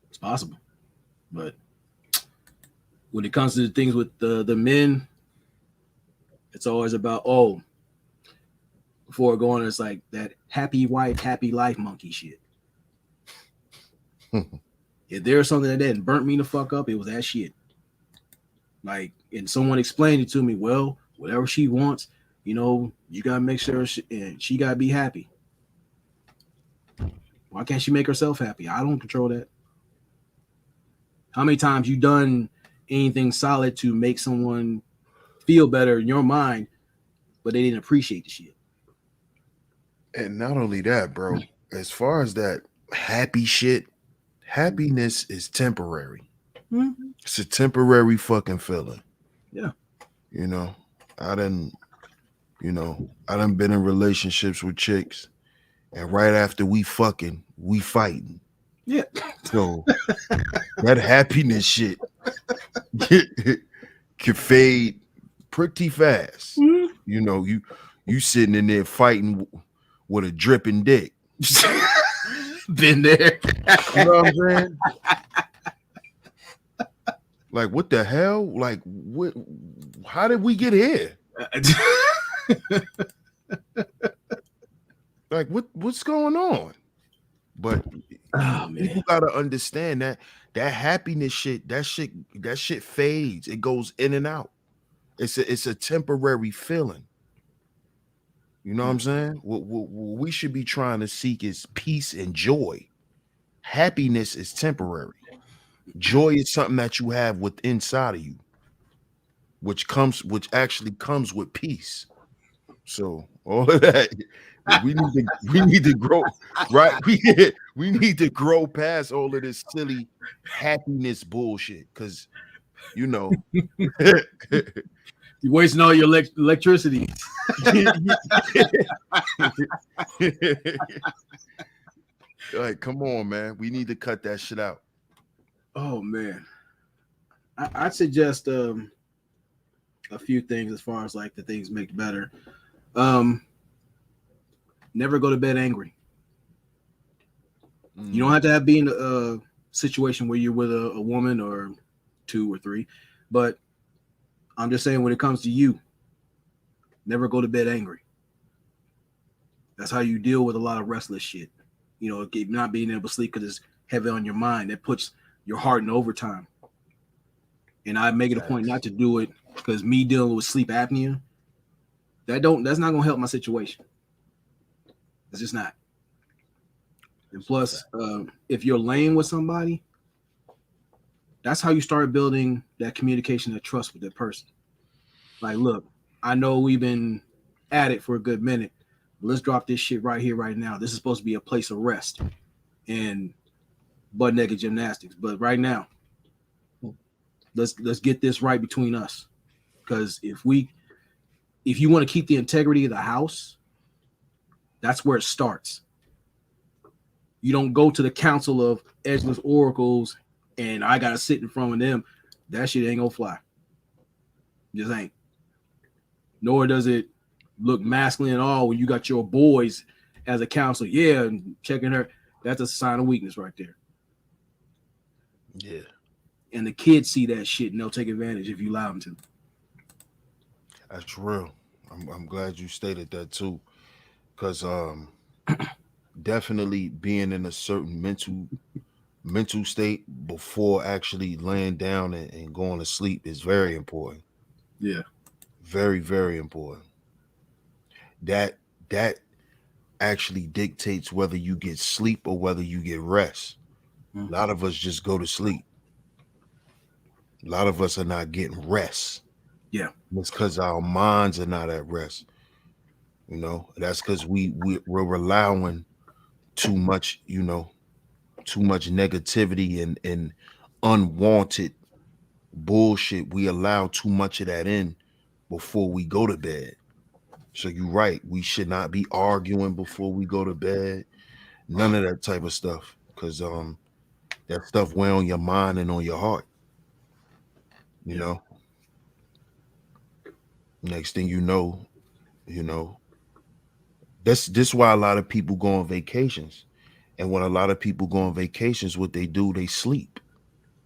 It's possible, but when it comes to the things with the men, it's always about before going, it's like that happy wife, happy life monkey shit. If there's something that didn't burnt me the fuck up, it was that shit. Like, and someone explained it to me. Well, whatever she wants, you gotta make sure she gotta be happy. Why can't she make herself happy? I don't control that. How many times you done anything solid to make someone feel better in your mind, but they didn't appreciate the shit? And not only that, bro, as far as that happy shit, happiness is temporary. It's a temporary fucking feeling. Yeah. I done been in relationships with chicks, and right after we fucking, we fighting. Yeah. So that happiness shit can fade pretty fast. You sitting in there fighting with a dripping dick. Been there. You know what I'm saying? Like, what the hell? Like, what? How did we get here? Like, what's going on? But people gotta understand that happiness shit, that shit fades. It goes in and out. It's a temporary feeling. You know what I'm saying? What we should be trying to seek is peace and joy. Happiness is temporary. Joy is something that you have within inside of you, which actually comes with peace. So all of that, we need to grow, right? We need to grow past all of this silly happiness bullshit, because you're wasting all your electricity. Like, come on, man. We need to cut that shit out. Oh man, I'd suggest a few things as far as like the things make better. Never go to bed angry. You don't have to be in a situation where you're with a woman or 2 or 3, but I'm just saying when it comes to you, never go to bed angry. That's how you deal with a lot of restless shit. Not being able to sleep because it's heavy on your mind. That puts your heart in overtime. And I make it a point not to do it because me dealing with sleep apnea, that's not gonna help my situation. It's just not. And plus, if you're laying with somebody, that's how you start building that communication, that trust with that person. Like, look, I know we've been at it for a good minute. Let's drop this shit right here, right now. This is supposed to be a place of rest and butt naked gymnastics. But right now, let's get this right between us. Because if we if you want to keep the integrity of the house, that's where it starts. You don't go to the council of edgeless oracles and I gotta sit in front of them. That shit ain't gonna fly. Just ain't. Nor does it look masculine at all when you got your boys as a counselor. Yeah, and checking her. That's a sign of weakness right there. Yeah. And the kids see that shit and they'll take advantage if you allow them to. That's real. I'm glad you stated that too. Because definitely being in a certain mental state before actually laying down and going to sleep is very important. Yeah. Very, very important. That actually dictates whether you get sleep or whether you get rest. Mm-hmm. A lot of us just go to sleep. A lot of us are not getting rest. Yeah. It's because our minds are not at rest. You know, that's because we're allowing too much, too much negativity and unwanted bullshit. We allow too much of that in before we go to bed. So you're right. We should not be arguing before we go to bed. None of that type of stuff. Because that stuff weigh on your mind and on your heart. You know. Next thing you know, this why a lot of people go on vacations. And when a lot of people go on vacations, what they do, they sleep.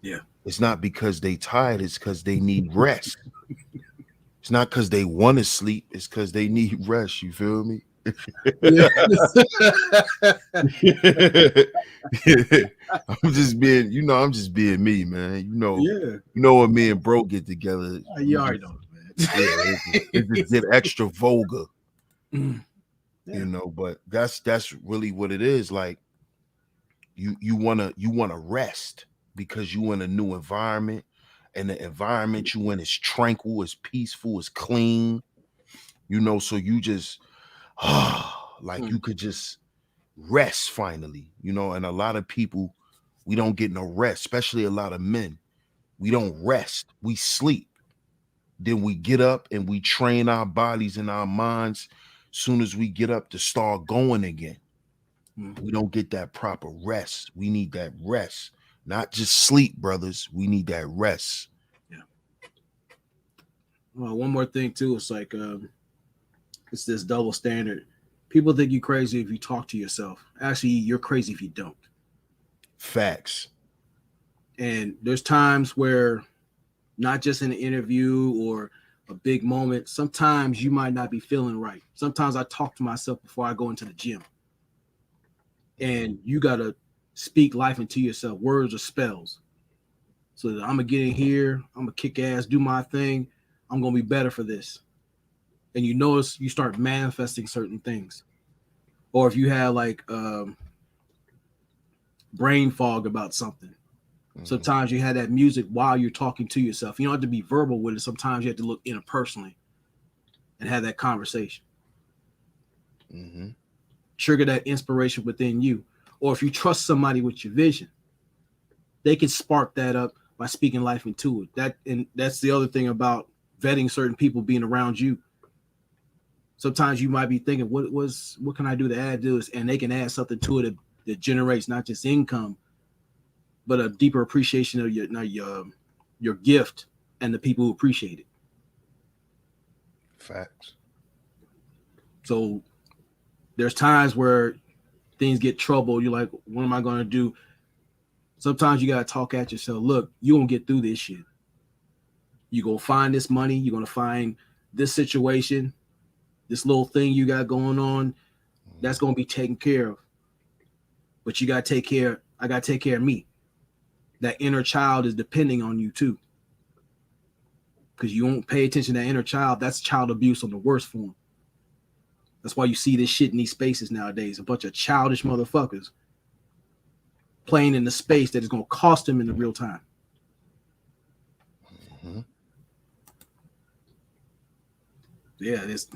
Yeah. It's not because they tired, it's because they need rest. It's not because they want to sleep, it's because they need rest. You feel me? Yeah. I'm just being me, man. Yeah. When me and bro get together, You already know it, man. it just get extra vulgar, Yeah. but that's really what it is. Like you wanna rest because you in a new environment, and the environment you in is tranquil, is peaceful, is clean, so you just like you could just rest finally, and a lot of people, we don't get no rest, especially a lot of men. We don't rest, we sleep. Then we get up and we train our bodies and our minds soon as we get up to start going again. We don't get that proper rest. We need that rest, not just sleep, brothers. We need that rest. Yeah. Well, one more thing too. It's like it's this double standard. People think you crazy if you talk to yourself. Actually, you're crazy if you don't. Facts. And there's times where, not just in an interview or a big moment, sometimes you might not be feeling right. Sometimes I talk to myself before I go into the gym. And you got to speak life into yourself, words or spells. So that I'm going to get in here, I'm going to kick ass, do my thing. I'm going to be better for this. And you notice you start manifesting certain things. Or if you have like brain fog about something, sometimes you have that music while you're talking to yourself. You don't have to be verbal with it. Sometimes you have to look interpersonally and have that conversation. Trigger that inspiration within you. Or if you trust somebody with your vision, they can spark that up by speaking life into it. That's the other thing about vetting certain people being around you. Sometimes you might be thinking, what can I do to add to this? And they can add something to it that generates not just income, but a deeper appreciation of your gift and the people who appreciate it. Facts. So there's times where things get troubled. You're like, what am I going to do? Sometimes you got to talk at yourself. Look, you won't get through this shit. You're going to find this money. You're going to find this situation, this little thing you got going on. That's going to be taken care of. But you got to take care. I got to take care of me. That inner child is depending on you too. Because you won't pay attention to that inner child. That's child abuse on the worst form. That's why you see this shit in these spaces nowadays. A bunch of childish motherfuckers playing in the space that is going to cost them in the real time. Yeah, it is.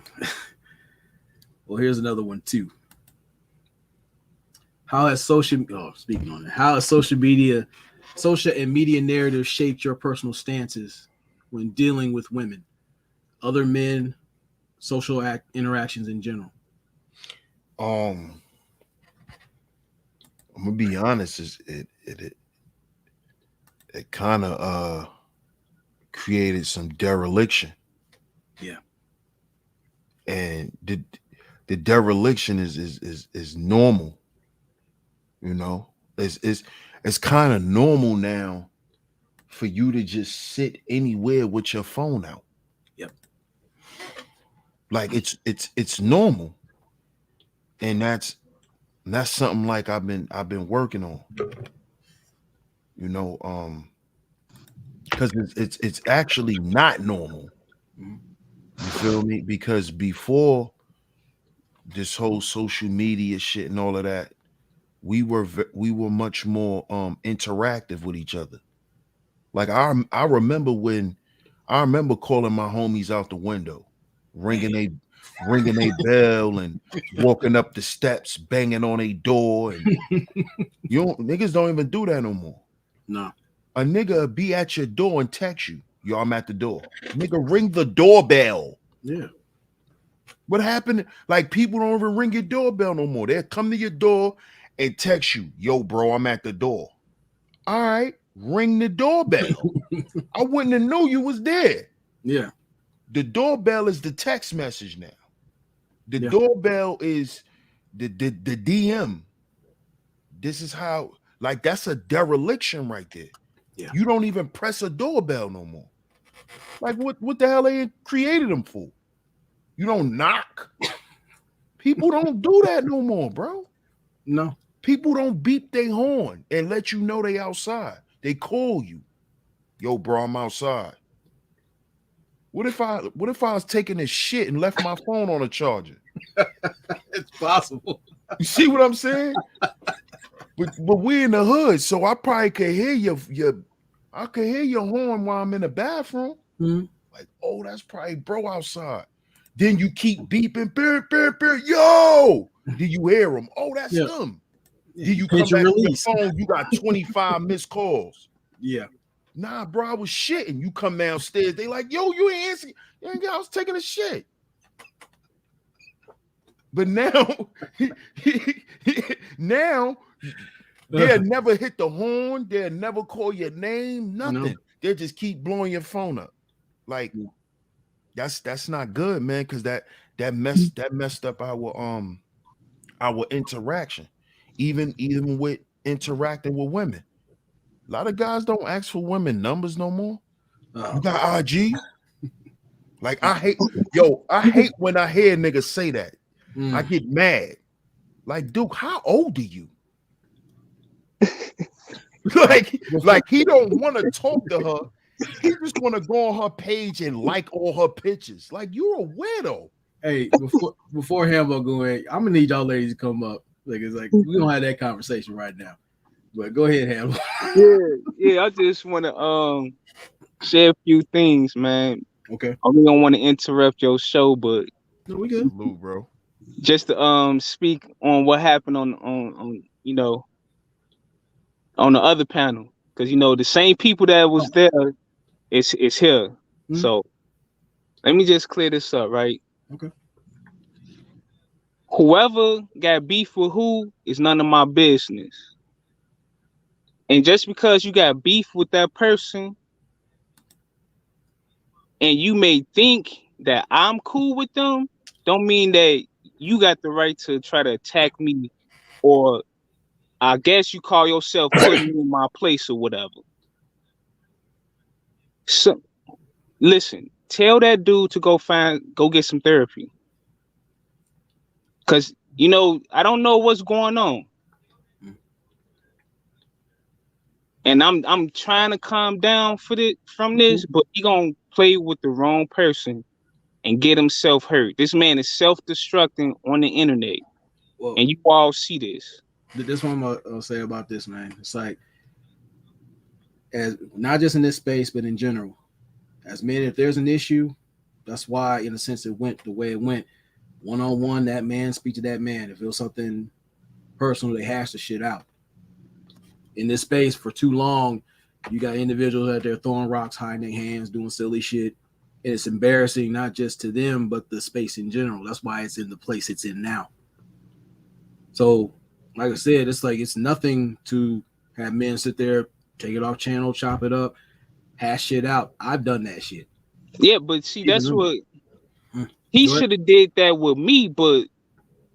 Well, here's another one too. How has social and media narrative shaped your personal stances when dealing with women, other men, social interactions in general? I'm gonna be honest, it kind of created some dereliction. Yeah. And the dereliction is normal, you know. It's kind of normal now for you to just sit anywhere with your phone out. Yep. Like it's normal. And that's something like I've been working on, you know, because it's actually not normal. Mhm. You feel me? Because before this whole social media shit and all of that, we were much more interactive with each other. Like I remember calling my homies out the window, ringing Man. a bell and walking up the steps, banging on a door, and niggas don't even do that no more. No. A nigga be at your door and text you, yo, I'm at the door. Nigga, ring the doorbell. Yeah. What happened? Like, people don't even ring your doorbell no more. They'll come to your door and text you, yo, bro, I'm at the door. All right, ring the doorbell. I wouldn't have known you was there. Yeah. The doorbell is the text message now. The Yeah. doorbell is the DM. This is how, like, that's a dereliction right there. Yeah. You don't even press a doorbell no more. Like, what the hell they created them for? You don't knock. People don't do that no more, bro. No. People don't beep their horn and let you know they outside. They call you, yo, bro, I'm outside. What if I was taking a shit and left my phone on a charger? It's possible. You see what I'm saying? But we in the hood, so I probably could hear your horn while I'm in the bathroom. Mm-hmm. Like, oh, that's probably bro outside. Then you keep beeping, beep, beep, beep, yo. Do you hear them? Oh, that's them. Yeah. Then you come back to your Release. phone, you got 25 missed calls. Yeah. Nah, bro, I was shitting. You come downstairs, they like, yo, you ain't answering. I was taking a shit. But now, now they'll never hit the horn. They'll never call your name. Nothing. No. They'll just keep blowing your phone up. Like, that's not good, man. Because that messed up our interaction. Even with interacting with women. A lot of guys don't ask for women numbers no more. You got IG? Like, I hate when I hear niggas say that. I get mad. Like, Duke, how old are you? like he don't want to talk to her. He just want to go on her page and like all her pictures. Like, you're a weirdo. Hey, before Hambo go in, I'm gonna need y'all ladies to come up. Like, it's like we don't have that conversation right now. But go ahead, Hambo. Yeah. I just want to share a few things, man. Okay. I really don't want to interrupt your show, but no, we good, bro. Just to speak on what happened on you know, on the other panel, because the same people that was there is here. So let me just clear this up, right? Okay. Whoever got beef with who is none of my business. And just because you got beef with that person and you may think that I'm cool with them, don't mean that you got the right to try to attack me, or I guess you call yourself putting me in my place or whatever. So listen, tell that dude to go get some therapy. Cause I don't know what's going on. And I'm trying to calm down from this, but he gonna play with the wrong person and get himself hurt. This man is self-destructing on the internet. Well, and you all see this. This one I'll say about this, man. It's like, as not just in this space, but in general, as men, if there's an issue, that's why, in a sense, it went the way it went. One-on-one, that man speak to that man. If it was something personal, they hash the shit out. In this space for too long, you got individuals out there throwing rocks, hiding their hands, doing silly shit. And it's embarrassing not just to them, but the space in general. That's why it's in the place it's in now. So, like I said, it's like it's nothing to have men sit there, take it off channel, chop it up, hash shit out. I've done that shit. Yeah, but see, that's what he Go ahead. should have did that with me. But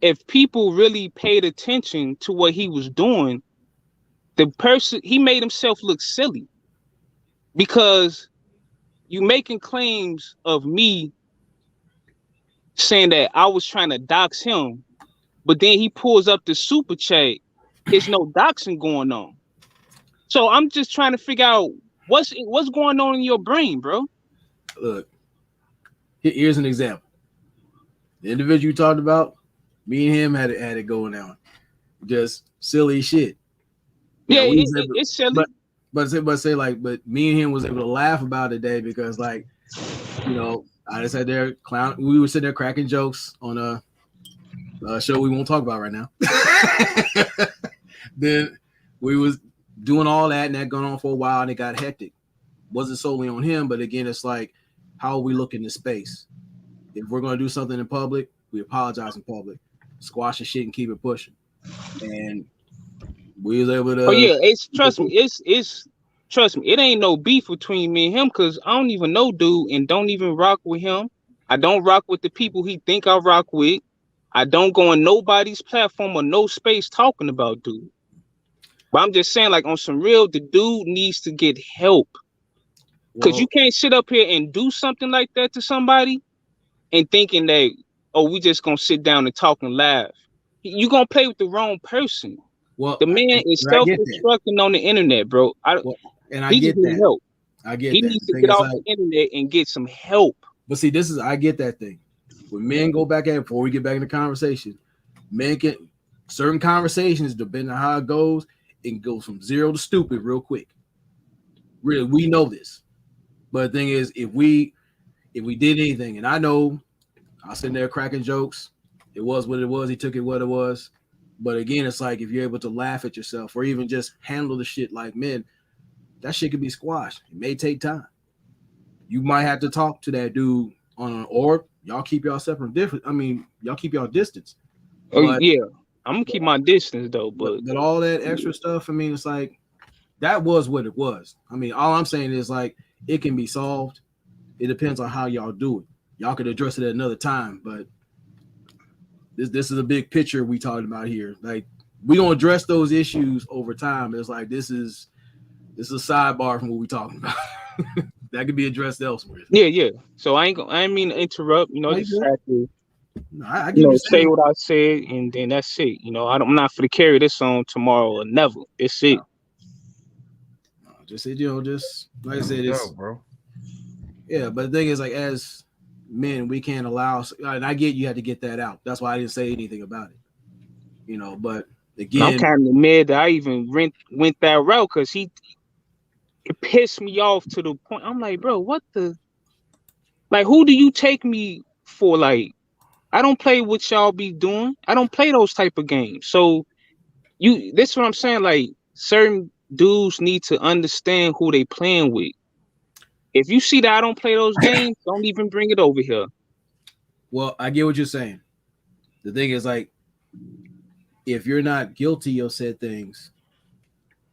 if people really paid attention to what he was doing, the person he made himself look silly because you making claims of me saying that I was trying to dox him, but then he pulls up the super chat. There's no doxing going on. So I'm just trying to figure out what's going on in your brain, bro. Look, here's an example. The individual you talked about, me and him had it going on. Just silly shit. Yeah, it's silly. But me and him was able to laugh about it today because, like, you know, I just sat there clown. We were sitting there cracking jokes on a show we won't talk about right now. Then we was doing all that, and that going on for a while, and it got hectic. Wasn't solely on him, but again, it's like, how we look in the space. If we're going to do something in public, we apologize in public, squash the shit, and keep it pushing. And we was able to. Oh yeah, trust me, it ain't no beef between me and him because I don't even know dude and don't even rock with him. I don't rock with the people he think I rock with. I don't go on nobody's platform or no space talking about dude. But I'm just saying, like, on some real, the dude needs to get help. Because you can't sit up here and do something like that to somebody and thinking that, oh, we just going to sit down and talk and laugh. You're going to play with the wrong person. Well, the man is self-destructing on the internet, bro. I get that. Help. I get he that. needs to get off the internet and get some help. But see, I get that thing. When men go back at it, before we get back in the conversation, men get certain conversations, depending on how it goes, it goes from zero to stupid real quick. Really, we know this. But the thing is, if we did anything, and I know I was sitting there cracking jokes, it was what it was, he took it what it was. But again, it's like if you're able to laugh at yourself or even just handle the shit like men, that shit could be squashed. It may take time. You might have to talk to that dude or y'all keep y'all separate different. I mean, y'all keep y'all distance. Yeah, I'm gonna keep my distance though. But all that extra stuff, I mean, it's like that was what it was. I mean, all I'm saying is like it can be solved. It depends on how y'all do it. Y'all could address it at another time, but this is a big picture we talking about here. Like we gonna address those issues over time. It's like this is a sidebar from what we talking about. That could be addressed elsewhere. Yeah. So I ain't mean to interrupt. You know, I just have to say what I said, and then that's it. You know, I'm not for to carry this on tomorrow or never. It's it. Just like I said, it's bro. Yeah, but the thing is, like, as men, we can't allow. And I get you had to get that out. That's why I didn't say anything about it. You know, but again, I'm kind of mad that I even went that route because it pissed me off to the point. I'm like, bro, what the? Like, who do you take me for? Like, I don't play what y'all be doing. I don't play those type of games. So this is what I'm saying. Like, certain dudes need to understand who they playing with. If you see that I don't play those games, don't even bring it over here. Well, I get what you're saying. The thing is, like, if you're not guilty of said things,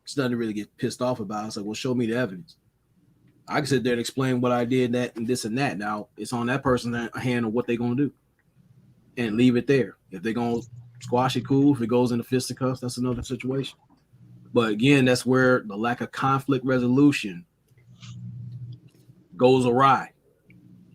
it's nothing to really get pissed off about. It's like, well, show me the evidence. I can sit there and explain what I did, that and this and that. Now it's on that person's hand of what they're gonna do, and leave it there. If they're gonna squash it, cool. If it goes into fisticuffs, that's another situation. But again, that's where the lack of conflict resolution goes awry.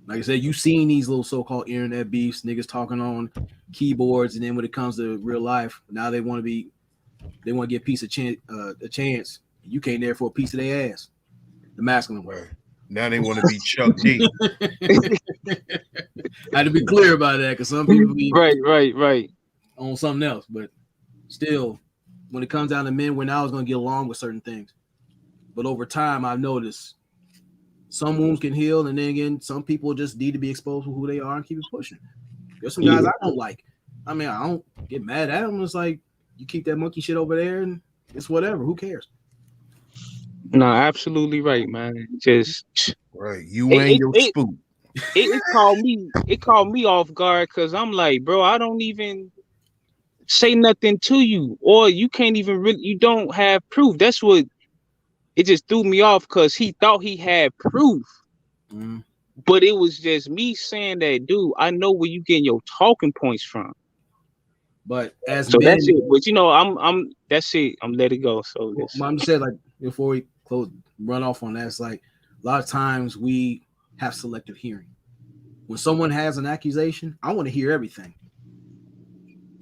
Like I said, you've seen these little so-called internet beefs, niggas talking on keyboards, and then when it comes to real life, now they want to get a chance. You came there for a piece of their ass. The masculine way. Now they want to be Chuck D. I had to be clear about that because some people be right on something else. But still, when it comes down to men, we're now going to get along with certain things. But over time, I've noticed some wounds can heal, and then again, some people just need to be exposed to who they are and keep it pushing. There's some guys I don't like. I mean, I don't get mad at them. It's like you keep that monkey shit over there, and it's whatever. Who cares? No, absolutely right, man. Just right. You ain't your spook. it called me off guard because I'm like, bro, I don't even say nothing to you, or you can't even really, you don't have proof. That's what it just threw me off because he thought he had proof. But it was just me saying that, dude, I know where you getting your talking points from. But as so men, that's it. But I'm that's it. I'm let it go. So I'm just saying, like, before we run off on that, it's like a lot of times we have selective hearing. When someone has an accusation, I want to hear everything.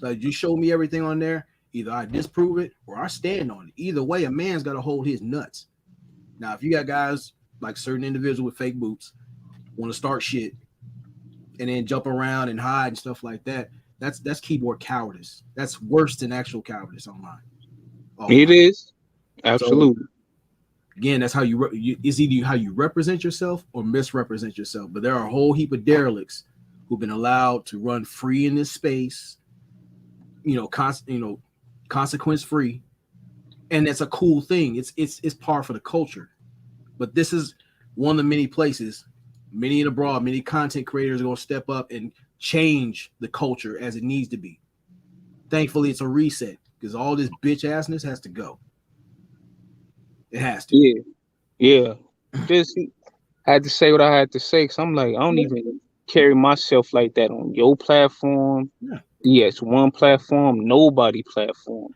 Like, you show me everything on there, either I disprove it or I stand on it. Either way, a man's got to hold his nuts. Now, if you got guys like certain individuals with fake boots want to start shit and then jump around and hide and stuff like that, that's keyboard cowardice. That's worse than actual cowardice online. It is. Absolutely. So, again, that's how it's either how you represent yourself or misrepresent yourself. But there are a whole heap of derelicts who've been allowed to run free in this space, consequence free, and it's a cool thing. It's par for the culture. But this is one of the many places, many and abroad, many content creators are going to step up and change the culture as it needs to be. Thankfully, it's a reset because all this bitch assness has to go. It has to. Yeah. Just had to say what I had to say because I'm like, I don't even carry myself like that on your platform. Yeah. Yes, one platform, nobody platform.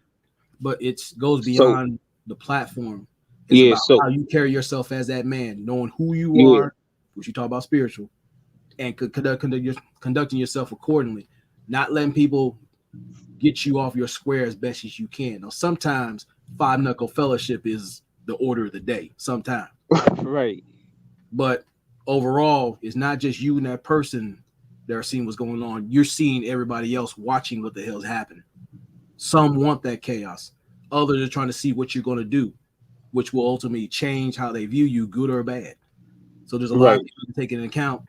But it goes beyond the platform. It's about how you carry yourself as that man, knowing who you are, which you talk about spiritual, and conducting yourself accordingly, not letting people get you off your square as best as you can. Now, sometimes 5-knuckle fellowship is the order of the day. Sometimes, right? But overall, it's not just you and that person that are seeing what's going on. You're seeing everybody else watching what the hell's happening. Some want that chaos. Others are trying to see what you're going to do, which will ultimately change how they view you, good or bad. So there's a lot of people taking into account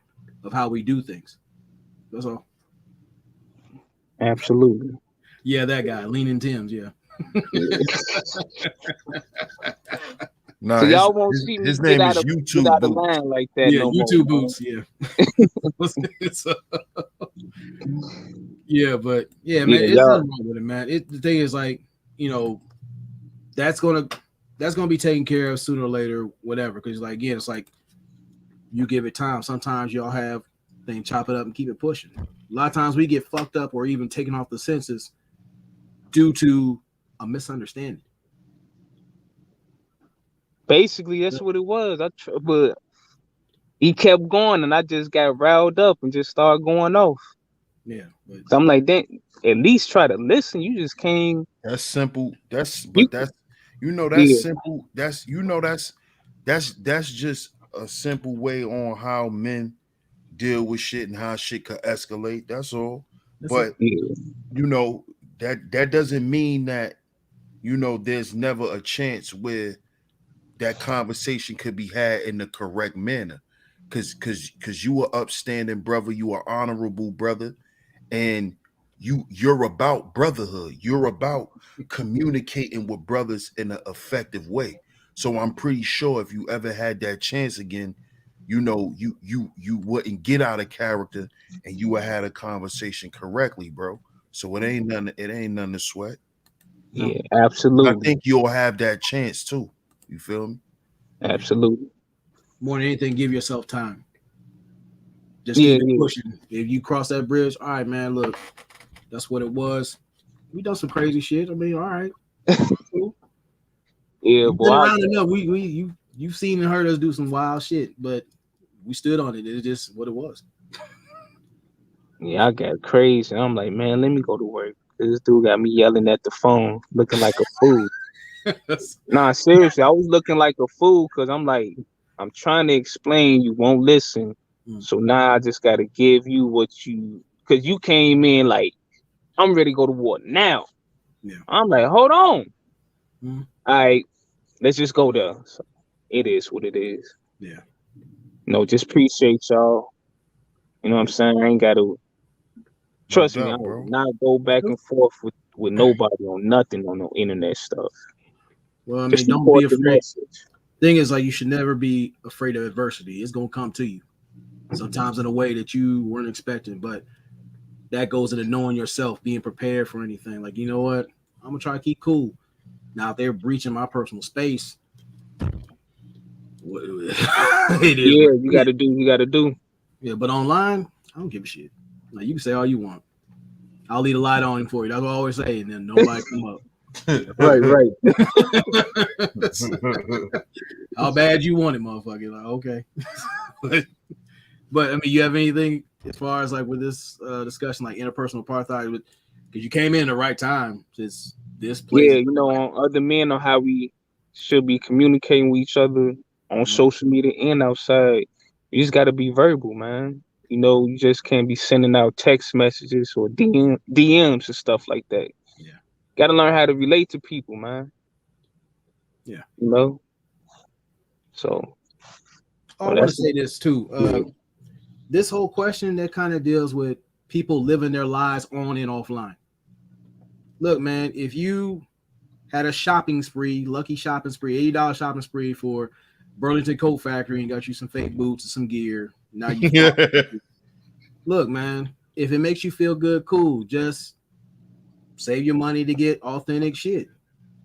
of how we do things. That's all. Absolutely. Yeah, that guy, Leaning Tim's. Yeah. No, so y'all won't see me his name is YouTube get out of line like that. Yeah, no YouTube more, Boots. Yeah. Yeah, but yeah, man, it's nothing wrong with it, man. The thing is, like, that's gonna be taken care of sooner or later, whatever. Because, like, again, it's like you give it time. Sometimes y'all have things, chop it up and keep it pushing. A lot of times we get fucked up or even taken off the census due to a misunderstanding. Basically, that's what it was. But he kept going, and I just got riled up and just started going off. Yeah, so I'm like, then at least try to listen. You just can't. That's simple. That's simple. That's simple. That's just a simple way on how men deal with shit and how shit could escalate. That's all. But that doesn't mean that there's never a chance where that conversation could be had in the correct manner. Cause you are upstanding brother, you are honorable brother, and you're about brotherhood. You're about communicating with brothers in an effective way. So I'm pretty sure if you ever had that chance again, you wouldn't get out of character and you would have had a conversation correctly, bro. So it ain't nothing to sweat. Yeah, absolutely. I think you'll have that chance too. You feel me? Absolutely. More than anything, give yourself time. Just keep it pushing. If you cross that bridge, all right, man, look, that's what it was. We done some crazy shit. I mean, all right. Yeah, been around enough. You've seen and heard us do some wild shit, but we stood on it. It's just what it was. Yeah, I got crazy. I'm like, man, let me go to work. This dude got me yelling at the phone, looking like a fool. Nah, seriously, I was looking like a fool because I'm like, I'm trying to explain, you won't listen. So now I just got to give you because you came in like, I'm ready to go to war now. Yeah. I'm like, hold on. All right, let's just go there. So it is what it is. Yeah. Just appreciate y'all. You know what I'm saying? I ain't got to. Trust me, I will not go back and forth with nobody on nothing on no internet stuff. Well, I mean, don't be afraid. Thing is, like, you should never be afraid of adversity. It's gonna come to you. sometimes in a way that you weren't expecting. But that goes into knowing yourself, being prepared for anything. Like, you know what? I'm gonna try to keep cool. Now, if they're breaching my personal space, it is. Yeah, you gotta do. Yeah, but online, I don't give a shit. Like, you can say all you want. I'll leave a light on for you. That's what I always say, and then nobody come up. Right. How bad you want it, motherfucker? Like, okay. but I mean, you have anything as far as like with this discussion, like interpersonal apartheid, because you came in the right time. Just this place. Yeah, on other men on how we should be communicating with each other on social media and outside. You just gotta be verbal, man. You just can't be sending out text messages or DMs and stuff like that. Yeah. Gotta learn how to relate to people, man. Yeah. So I want to say this too. This whole question that kind of deals with people living their lives on and offline. Look, man, if you had a shopping spree, lucky shopping spree, $80 shopping spree for Burlington Coat Factory and got you some fake boots and some gear. Now you look, man, if it makes you feel good, cool. Just save your money to get authentic shit.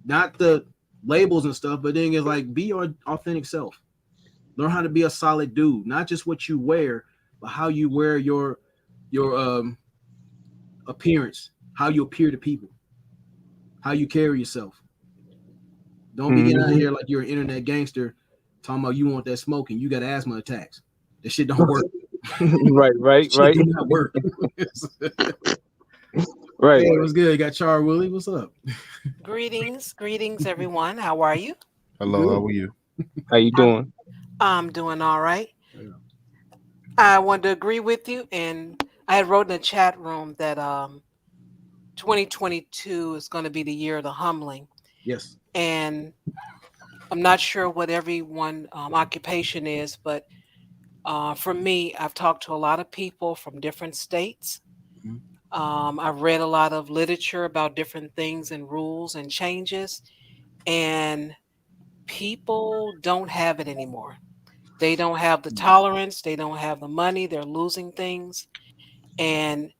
Not the labels and stuff, but then it's like be your authentic self. Learn how to be a solid dude, not just what you wear, but how you wear your appearance, how you appear to people, how you carry yourself. Don't be getting out here like you're an internet gangster talking about you want that smoking. You got asthma attacks. That shit don't work. right. Shit do not work. Right. Hey, it was good. You got Char Willie. What's up? Greetings, everyone. How are you? Hello, how are you? How you doing? I'm doing all right. I wanted to agree with you, and I had wrote in the chat room that 2022 is going to be the year of the humbling. Yes. And I'm not sure what everyone occupation is, but for me, I've talked to a lot of people from different states. I've read a lot of literature about different things and rules and changes, and people don't have it anymore. They don't have the tolerance. They don't have the money. They're losing things. And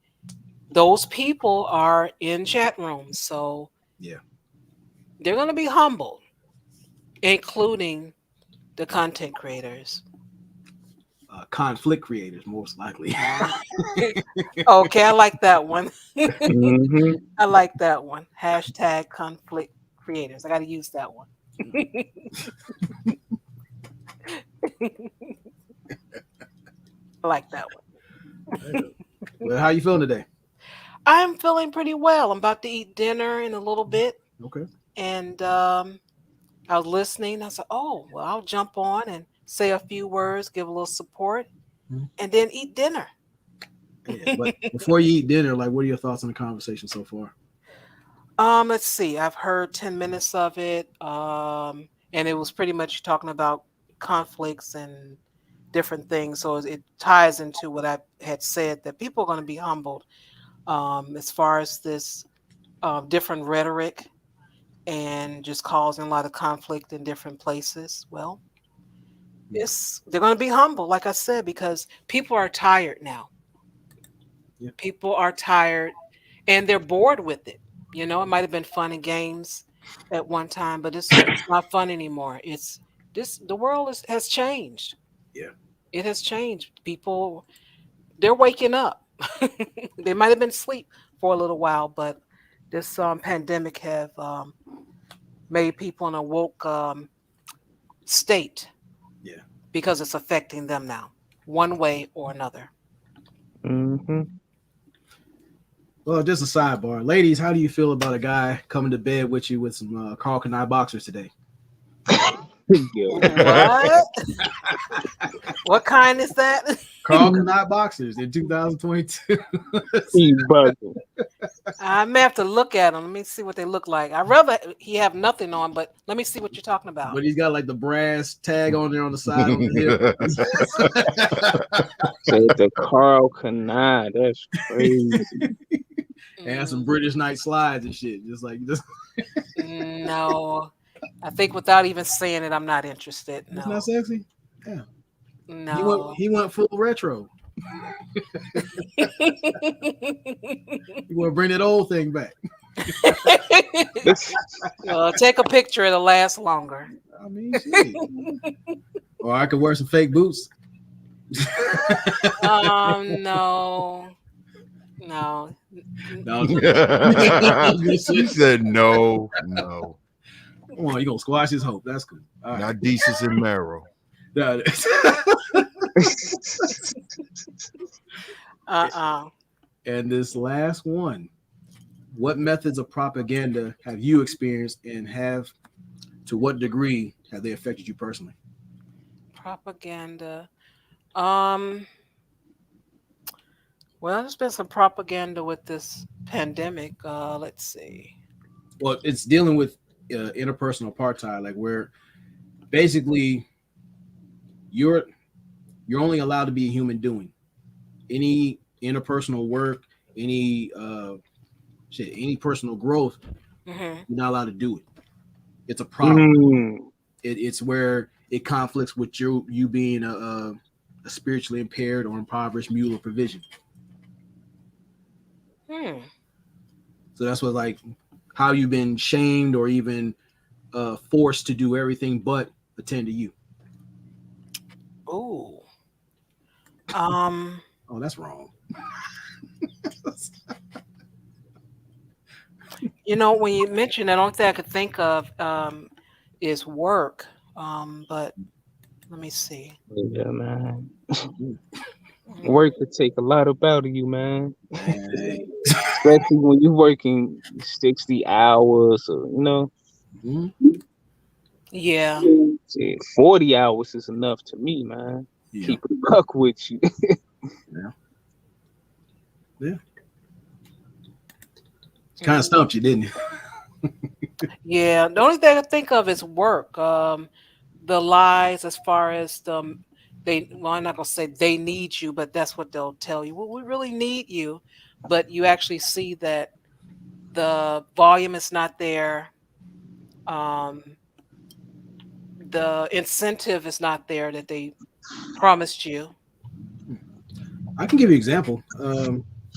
those people are in chat rooms. So yeah, they're going to be humbled, including the content creators. Conflict creators, most likely. Okay, I like that one. I like that one. Hashtag conflict creators. I got to use that one. I like that one. Well, how you feeling today? I'm feeling pretty well. I'm about to eat dinner in a little bit. Okay. And I was listening. I said, oh, well, I'll jump on and say a few words, give a little support, and then eat dinner. Yeah, but before you eat dinner, like, what are your thoughts on the conversation so far? Let's see. I've heard 10 minutes of it. And it was pretty much talking about conflicts and different things. So it ties into what I had said, that people are going to be humbled as far as this different rhetoric and just causing a lot of conflict in different places. Well, they're going to be humble, like I said, because people are tired now. Yeah. People are tired and they're bored with it. It might have been fun and games at one time, but it's not fun anymore. The world has changed. Yeah, it has changed. People, they're waking up. They might have been asleep for a little while, but this pandemic have made people in a woke state. Yeah, because it's affecting them now, one way or another. Well, just a sidebar, ladies. How do you feel about a guy coming to bed with you with some Carl Kanai boxers today? What? What kind is that? Carl Kanai boxers in 2022. I may have to look at them. Let me see what they look like. I'd rather he have nothing on, but let me see what you're talking about. But he's got like the brass tag on there on the side of the hip. Say the Carl Kanai. That's crazy. And some British night slides and shit. Just like this. No. I think without even saying it, I'm not interested. No. It's not sexy? Yeah. No. He went full retro. He want to bring that old thing back. Take a picture, it'll last longer. I mean, shit. Or I could wear some fake boots. No. No. No. She said no. Come on, you gonna squash his hope. That's cool. All right. Not Desus and Marrow. And this last one, what methods of propaganda have you experienced, and to what degree have they affected you personally? Propaganda. Well, there's been some propaganda with this pandemic. Let's see. Well, it's dealing with interpersonal apartheid, like where basically you're only allowed to be a human doing. Any interpersonal work, any personal growth, you're not allowed to do it. It's a problem. It's where it conflicts with you being a spiritually impaired or impoverished mule of provision. So that's what, like, how you've been shamed or even forced to do everything but attend to you. Oh, that's wrong. When you mentioned it, the only thing I could think of is work. But let me see. Yeah, man. Work could take a lot out of you, man. Especially when you're working 60 hours, or Yeah. 40 hours is enough to me, man. Yeah. Keep it buck with you. Yeah. Kind of stumped you, didn't it? Yeah. The only thing I think of is work. The lies as far as I'm not gonna say they need you, but that's what they'll tell you. Well, we really need you, but you actually see that the volume is not there. The incentive is not there that they promised you. I can give you an example.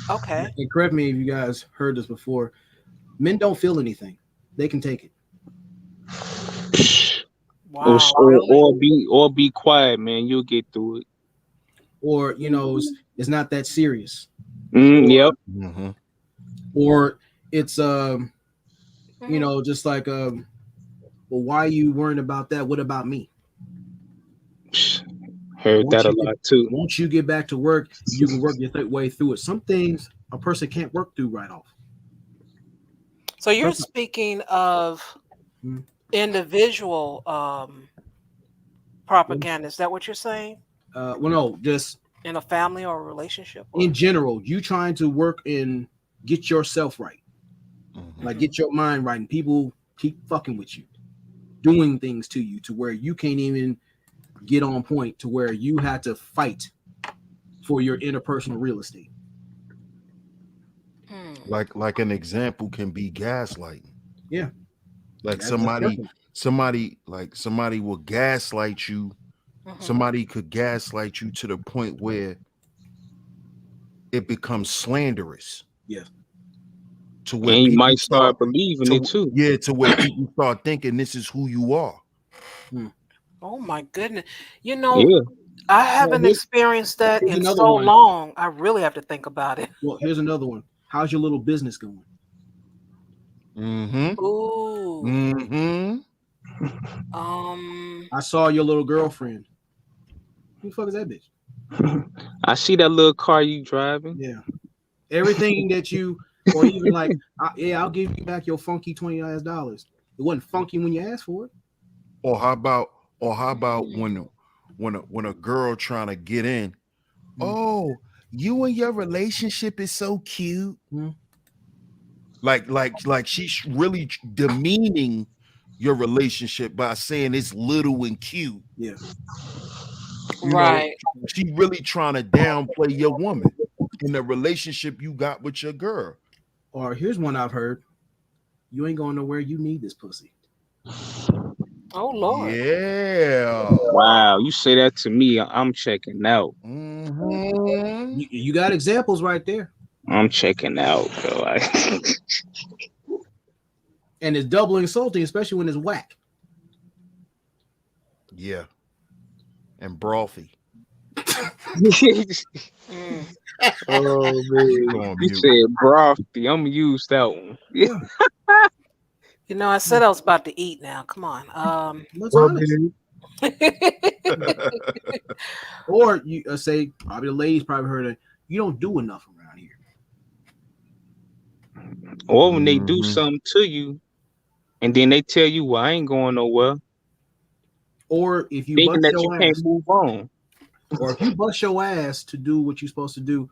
Okay. And correct me if you guys heard this before. Men don't feel anything. They can take it. Wow. Or be quiet, man. You'll get through it. Or it's not that serious. Yep. Or it's just like well, why are you worrying about that? What about me? Heard that a lot too. Once you get back to work, you can work your way through it. Some things a person can't work through right off. So you're speaking of individual propaganda. Is that what you're saying? Well, no, just in a family or a relationship. In general, you trying to work and get yourself right, like get your mind right, and people keep fucking with you, doing things to you to where you can't even get on point, to where you had to fight for your interpersonal real estate. Like an example can be gaslighting. Yeah. Like somebody will gaslight you. Somebody could gaslight you to the point where it becomes slanderous. Yeah. To where you might start believing it too. Yeah, to where people start thinking this is who you are. Oh my goodness. I haven't experienced that in so long. I really have to think about it. Well, here's another one. How's your little business going? Ooh. I saw your little girlfriend. Who the fuck is that bitch? I see that little car you driving. Yeah. Everything that you, or even like, I'll give you back your funky $20. It wasn't funky when you asked for it. Or how about when a girl trying to get in? Oh, you and your relationship is so cute. Like she's really demeaning your relationship by saying it's little and cute. Yeah. She really trying to downplay your woman in the relationship you got with your girl. Or here's one I've heard. You ain't going nowhere. You need this pussy. Oh Lord. Yeah. Wow, you say that to me, I'm checking out. Mhm. You got examples right there. I'm checking out, bro. And it's double insulting, especially when it's whack. Yeah. And brothy. Mm. Oh She man, going you mute. said brothy. I'm gonna use that one. Yeah. You know, I said I was about to eat now. Come on. That's honest. Mm. Or you say, probably the ladies probably heard it. You don't do enough around here. Or when they do Mhm. something to you, and then they tell you, "Well, I ain't going nowhere," Or if you thinking bust that you your can't ass, move on. or if you bust your ass to do what you're supposed to do,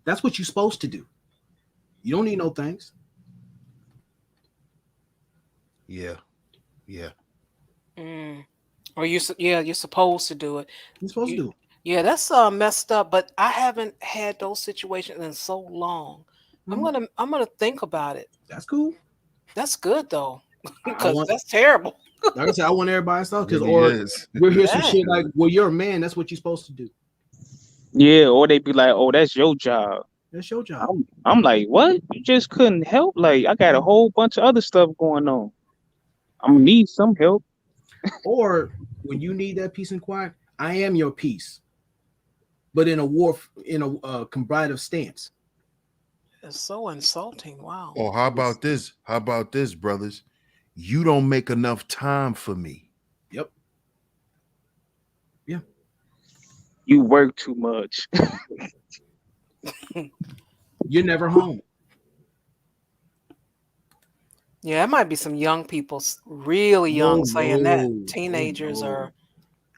that's what you're supposed to do. You don't need no thanks. Yeah. Yeah. Or you're supposed to do it. You're supposed to You, do it. yeah, that's messed up. But I haven't had those situations in so long. Mhm. I'm gonna think about it. That's cool. That's good though, I because want, that's terrible. like I said, I want everybody to start because, Really or is. we'll hear some Dang. shit like, well, you're a man. That's what you're supposed to do. Yeah, or they be like, "Oh, that's your job." That's your job. I'm like, "What? You just couldn't help? Like, I got a whole bunch of other stuff going on. I'm gonna need some help." Or when you need that peace and quiet, I am your peace, but in a combative stance. It's so insulting. Wow. Or how about this? How about this, brothers? You don't make enough time for me. Yep. Yeah. You work too much. You're never home. Yeah, it might be some young people, really Oh young, saying that. no. Teenagers Oh or no.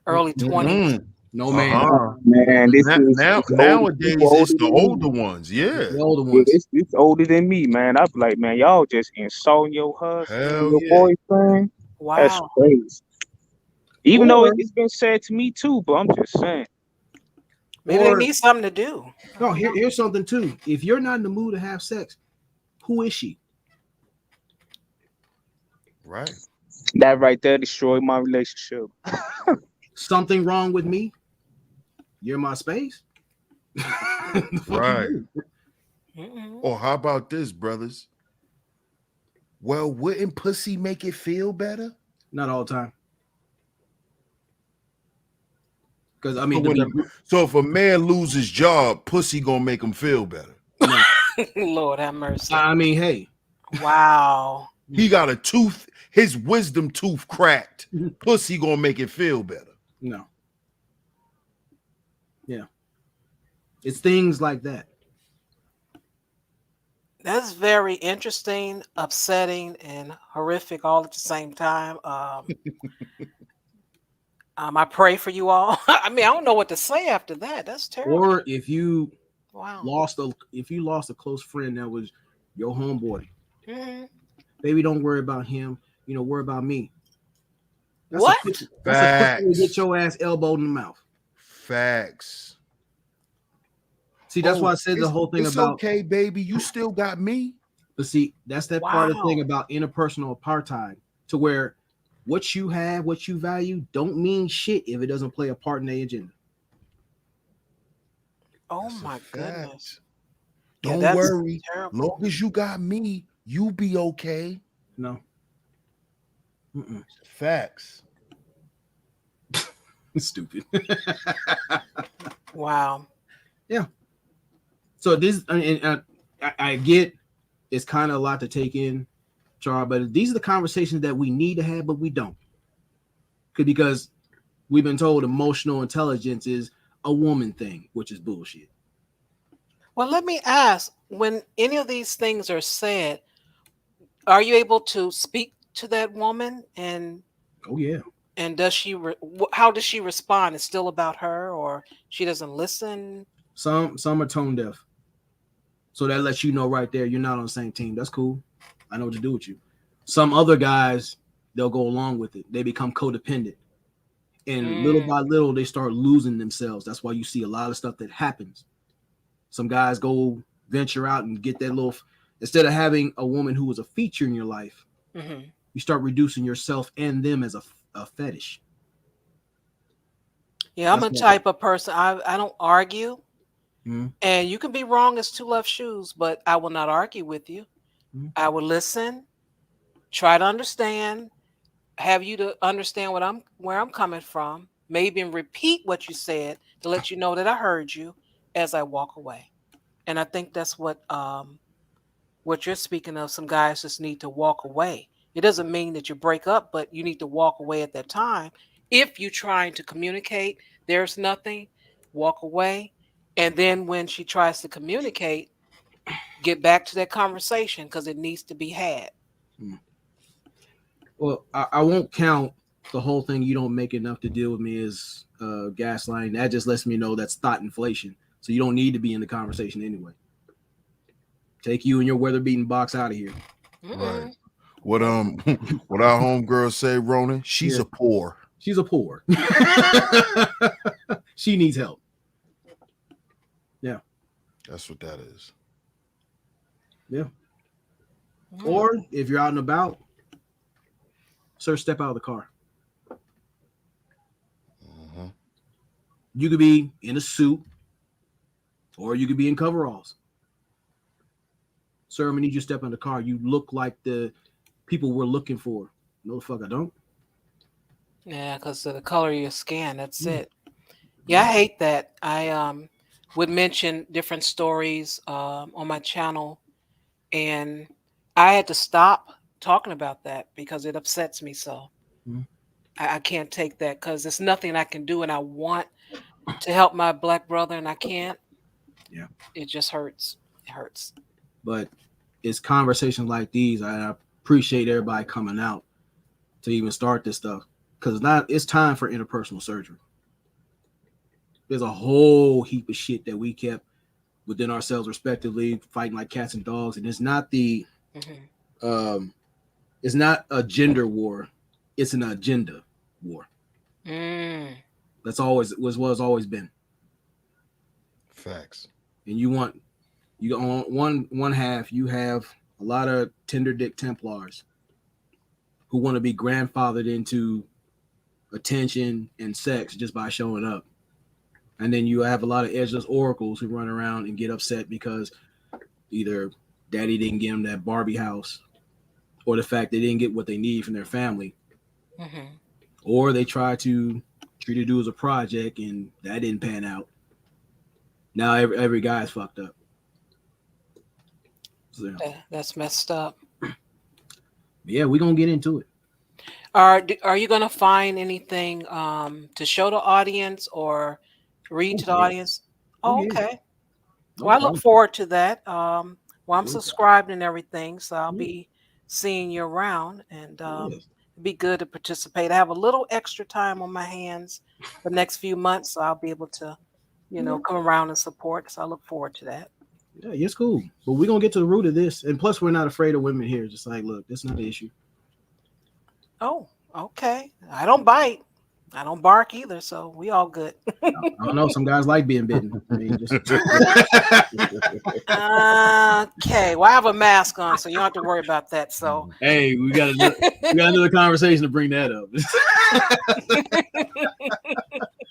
early 20s. Mm-mm. No man. Man, this is Now, it's older people nowadays it's older the than me. older ones. Yeah. The older Yeah, ones. it's older than me, man. I be like, man, y'all just insulting your husband and Hell your yeah. boyfriend. That's Wow. crazy. Even though Or it's been said to me too, but I'm just saying. Maybe they or need something to do. I no, don't know. here's something too. If you're not in the mood to have sex, who is she? Right. That right there destroyed my relationship. Something wrong with me? You're my space. The fuck you Right. do? Mm-mm. Or how about this, brothers? Well, wouldn't pussy make it feel better? Not all the time. Because I So, mean, to be so if a man loses his job, pussy gonna make him feel better. no. Lord have mercy. I mean, hey, Wow. He got a tooth, his wisdom tooth cracked. Pussy gonna make it feel better. no. Yeah. It's things like that. That's very interesting, upsetting, and horrific all at the same time. I pray for you all. I mean, I don't know what to say after that. That's terrible. Or if you Wow. lost a close friend that was your homeboy, hmm baby, don't worry about him. Worry about me. That's What? that's a quick way to get Facts. your ass elbowed in the mouth. Facts. See, that's why I said the it's, whole thing it's about. okay, baby. You still got me. But see, that's that part of the thing Wow. about interpersonal apartheid, to where what you have, what you value, don't mean shit if it doesn't play a part in the agenda. Oh That's a my fact. goodness. Yeah, Don't that's worry. terrible. Long as you got me, you be okay. No. Mm-mm. Facts. Stupid. Wow. So this, I get it's kind of a lot to take in, Char, but these are the conversations that we need to have, but we don't. Because we've been told emotional intelligence is a woman thing, which is bullshit. Well, let me ask, when any of these things are said, are you able to speak to that woman Oh yeah. and does how does she respond? It's still about her, or she doesn't listen? Some are tone deaf. So that lets you know right there you're not on the same team. That's cool. I know what to do with you. Some other guys, they'll go along with it. They become codependent. And little by little, they start losing themselves. That's why you see a lot of stuff that happens. Some guys go venture out and get that little, instead of having a woman who was a feature in your life, Mm-hmm. you start reducing yourself and them as a fetish. Yeah, I'm a That's type of person. I don't argue. Mhm. And you can be wrong as two left shoes, but I will not argue with you. Mhm. I will listen, try to understand, have you to understand where I'm coming from, maybe and repeat what you said to let you know that I heard you as I walk away. And I think that's what you're speaking of. Some guys just need to walk away. It doesn't mean that you break up, but you need to walk away at that time. If you're trying to communicate, there's nothing, walk away. And then when she tries to communicate, get back to that conversation because it needs to be had. Well, I won't count the whole thing. You don't make enough to deal with me as gaslighting. That just lets me know that's thought inflation. So you don't need to be in the conversation anyway. Take you and your weather beaten box out of here. Right. What what our homegirl say, Ronan? She's a poor. She's a poor. She needs help. Yeah. That's what that is. Yeah. Or if you're out and about, sir, step out of the car. Mm-hmm. You could be in a suit, or you could be in coveralls. Sir, I'm gonna need you to step in the car. You look like the people we're looking for. No, the fuck I don't. Yeah, because of the color of your skin. That's it. Yeah, I hate that. I would mention different stories on my channel, and I had to stop talking about that because it upsets me so. I can't take that because there's nothing I can do, and I want to help my black brother, and I can't. Yeah. It just hurts. It hurts. But it's conversations like these. I appreciate everybody coming out to even start this stuff because it's time for interpersonal surgery. There's a whole heap of shit that we kept within ourselves, respectively, fighting like cats and dogs, and it's not it's not a gender war, it's an agenda war. That's always was what it's always been. Facts. And you on one half, you have a lot of tender dick Templars who want to be grandfathered into attention and sex just by showing up. And then you have a lot of edgeless oracles who run around and get upset because either daddy didn't get them that Barbie house, or the fact they didn't get what they need from their family, or they try to treat a dude as a project and that didn't pan out. Now every guy's fucked up. So, That's messed up. yeah, we're gonna get into it. Are you gonna find anything to show the audience or read to the audience? Oh, yeah. okay. No Well, I look problem. forward to that. Well, I'm Yeah. subscribed and everything, so I'll Yeah. be seeing you around, and Yes. it'd be good to participate. I have a little extra time on my hands the next few months, so I'll be able to, come around and support. So I look forward to that. Yeah, it's cool. But we're gonna get to the root of this. And plus we're not afraid of women here. Just like, look, this is not an issue. Oh, okay. I don't bite. I don't bark either, so we all good. I don't know. Some guys like being bitten. I mean, just Okay. Well, I have a mask on, so you don't have to worry about that. So hey, we got another conversation to bring that up.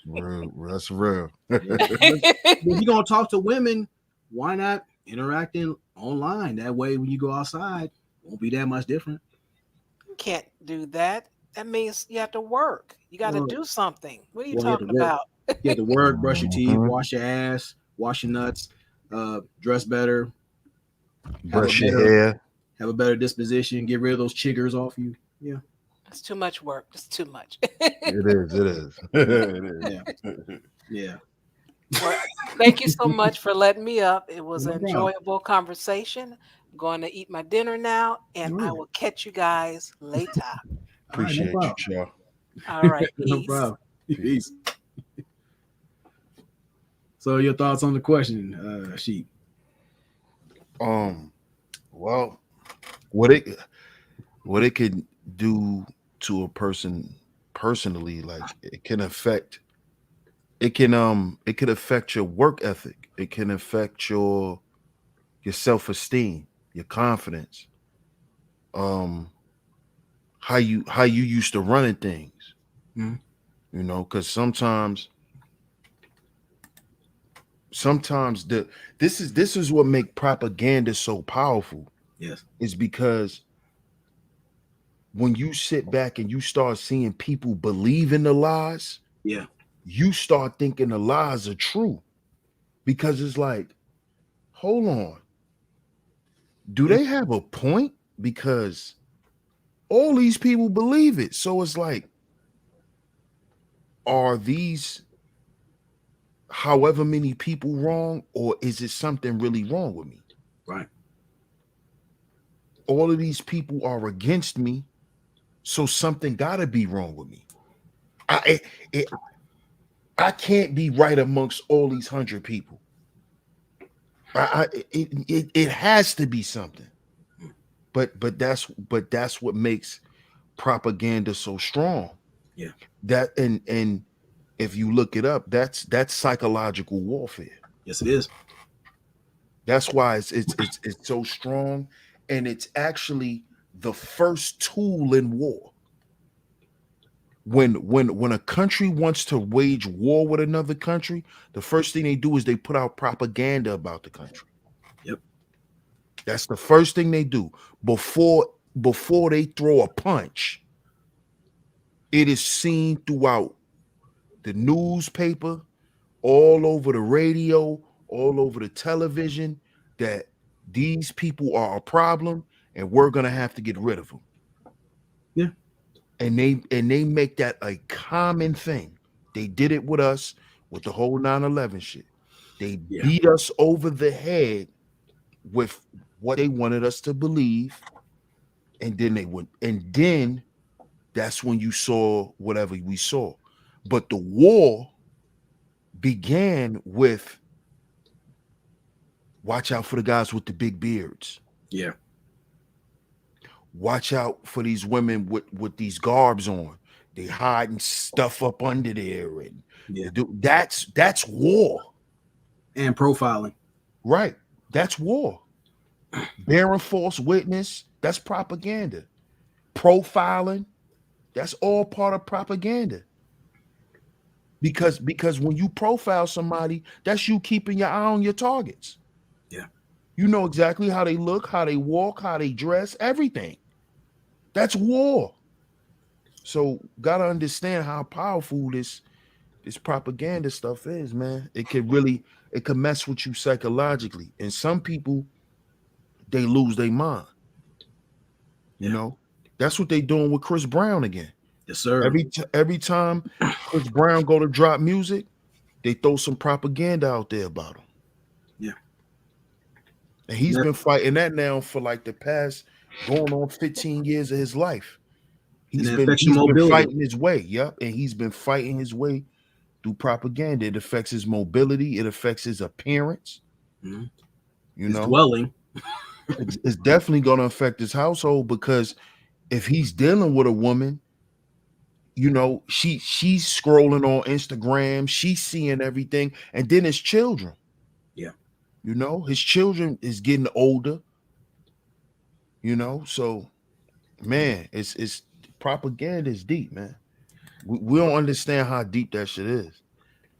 Real, that's real. If you're gonna talk to women, why not interacting online? That way, when you go outside, it won't be that much different. you can't do that. That means you have to work. You got to Well, do something. What are you you have to talking work. about? You have to work, brush your teeth, wash your ass, wash your nuts, dress better, Brush your hair. have a better disposition, get rid of those chiggers off you. Yeah. It's too much work. It's too much. It is. It is. It is. Yeah. Well, thank you so much for letting me up. It was No an problem. enjoyable conversation. I'm going to eat my dinner now, and I will catch you guys later. Appreciate you, Shaw. All right. No Peace. problem. Peace. So your thoughts on the question, Sheep? Well, what it could do to a person personally, like it could affect your work ethic. It can affect your self-esteem, your confidence, how how you used to running things. Mhm. You know, because sometimes this is what make propaganda so powerful. Yes. Is because when you sit back and you start seeing people believe in the lies, Yeah. you start thinking the lies are true. Because it's like, hold on, do Yeah. they have a point? Because all these people believe it. So it's like, are these however many people wrong, or is it something really wrong with me? Right. All of these people are against me, so something gotta be wrong with me. I can't be right amongst all these 100 people. It has to be something. But that's what makes propaganda so strong. Yeah. That and if you look it up, that's psychological warfare. Yes, it is. That's why it's so strong, and it's actually the first tool in war. When a country wants to wage war with another country, the first thing they do is they put out propaganda about the country. Yep. That's the first thing they do before they throw a punch. It is seen throughout the newspaper, all over the radio, all over the television, that these people are a problem and we're gonna have to get rid of them. Yeah. And they make that a common thing. They did it with us with the whole 9/11 shit. They Yeah. beat us over the head with what they wanted us to believe, and then that's when you saw whatever we saw. But the war began with, watch out for the guys with the big beards. Yeah. Watch out for these women with these garbs on. They hiding stuff up under there, and Yeah. that's war. And profiling. Right. That's war. Bearing false witness, that's propaganda. Profiling, that's all part of propaganda. Because when you profile somebody, that's you keeping your eye on your targets. Yeah. You know exactly how they look, how they walk, how they dress, everything. That's war. So gotta understand how powerful this propaganda stuff is, man. It could mess with you psychologically. And some people, they lose their mind. You Yeah. know, that's what they doing with Chris Brown again. Yes, sir. Every time Chris Brown go to drop music, they throw some propaganda out there about him. Yeah. And he's Yeah. been fighting that now for like the past going on 15 years of his life. And He's it been affects your mobility. fighting his way. Yep. And he's been fighting his way through propaganda. It affects his mobility, it affects his appearance. Mm-hmm. You His know, dwelling. it's definitely going to affect his household, because if he's dealing with a woman, you know, she's scrolling on Instagram, she's seeing everything, and then his children. Yeah. You know, his children is getting older. You know, so man, it's propaganda is deep, man. We don't understand how deep that shit is.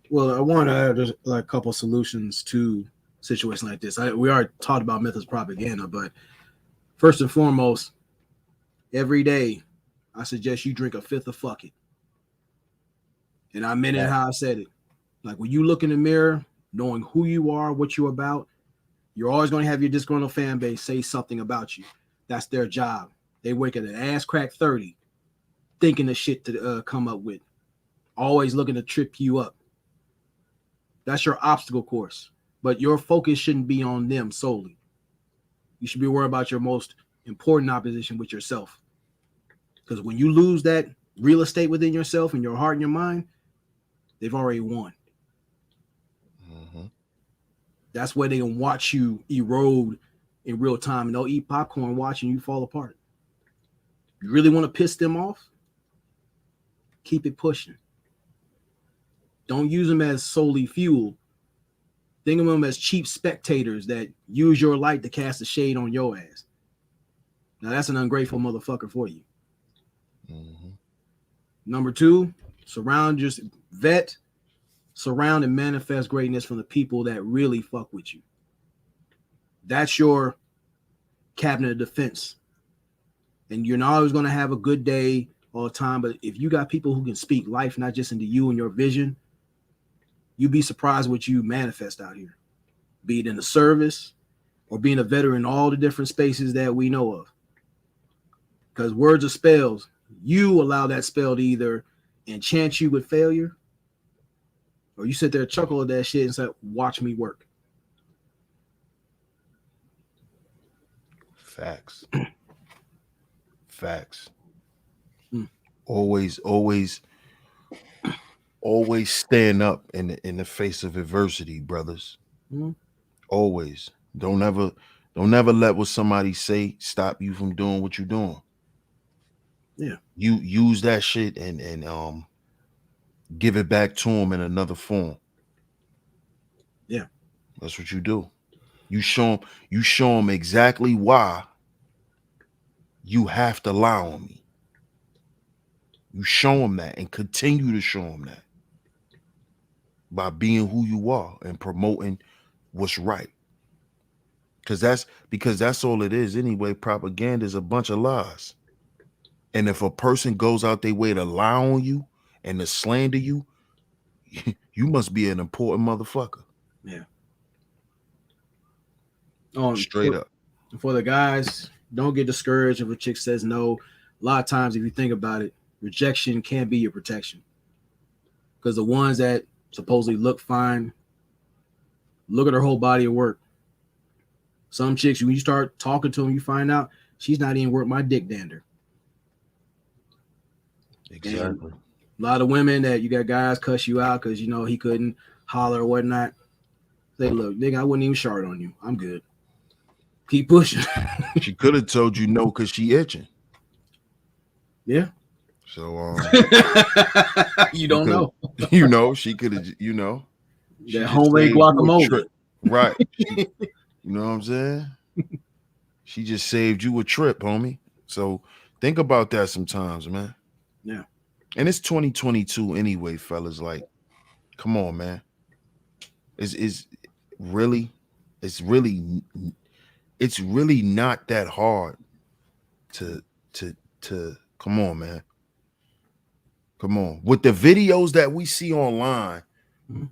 Well, I want to add just like a couple solutions to situations like this. We already talked about methods of propaganda, but first and foremost, every day, I suggest you drink a fifth of fuck it. And I meant it how I said it. Like when you look in the mirror, knowing who you are, what you're about, you're always going to have your disgruntled fan base say something about you. That's their job. They wake up at ass crack 30, thinking of shit to come up with, always looking to trip you up. That's your obstacle course. But your focus shouldn't be on them solely. You should be worried about your most important opposition with yourself. Because when you lose that real estate within yourself and your heart and your mind, they've already won. Mm-hmm. That's where they can watch you erode in real time, and they'll eat popcorn watching you fall apart. You really want to piss them off? Keep it pushing. Don't use them as solely fuel. Think of them as cheap spectators that use your light to cast a shade on your ass. Now that's an ungrateful motherfucker for you. Mm-hmm. Number 2, surround and manifest greatness from the people that really fuck with you. That's your cabinet of defense. And you're not always going to have a good day all the time, but if you got people who can speak life, not just into you and your vision, you'd be surprised what you manifest out here, be it in the service or being a veteran in all the different spaces that we know of. Because words are spells. You allow that spell to either enchant you with failure, or you sit there and chuckle at that shit and say, watch me work. Facts. Facts. Mm. Always stand up in the face of adversity, brothers. Mm. Always. Don't ever let what somebody say stop you from doing what you're doing. Yeah. You use that shit and give it back to them in another form. Yeah. That's what you do. You show them exactly why you have to lie on me. You show them that and continue to show them that by being who you are and promoting what's right. Because that's all it is anyway. Propaganda is a bunch of lies. And if a person goes out their way to lie on you and to slander you, you must be an important motherfucker. Yeah. Straight up. For the guys, don't get discouraged if a chick says no. A lot of times, if you think about it, rejection can be your protection. Because the ones that supposedly look fine, look at her whole body of work. Some chicks, when you start talking to them, you find out she's not even worth my dick dander. Exactly. And a lot of women that you got guys cuss you out because, he couldn't holler or whatnot. Say, look, nigga, I wouldn't even shart on you. I'm good. Keep pushing. She could have told you no because she itching. Yeah. So you don't know. She could have, she That just homemade saved you a guacamole. trip. Right. You know what I'm saying? She just saved you a trip, homie. So think about that sometimes, man. Yeah. And it's 2022 anyway, fellas. Like, come on, man. It's really not that hard to come on, man. Come on. With the videos that we see online, mm-hmm.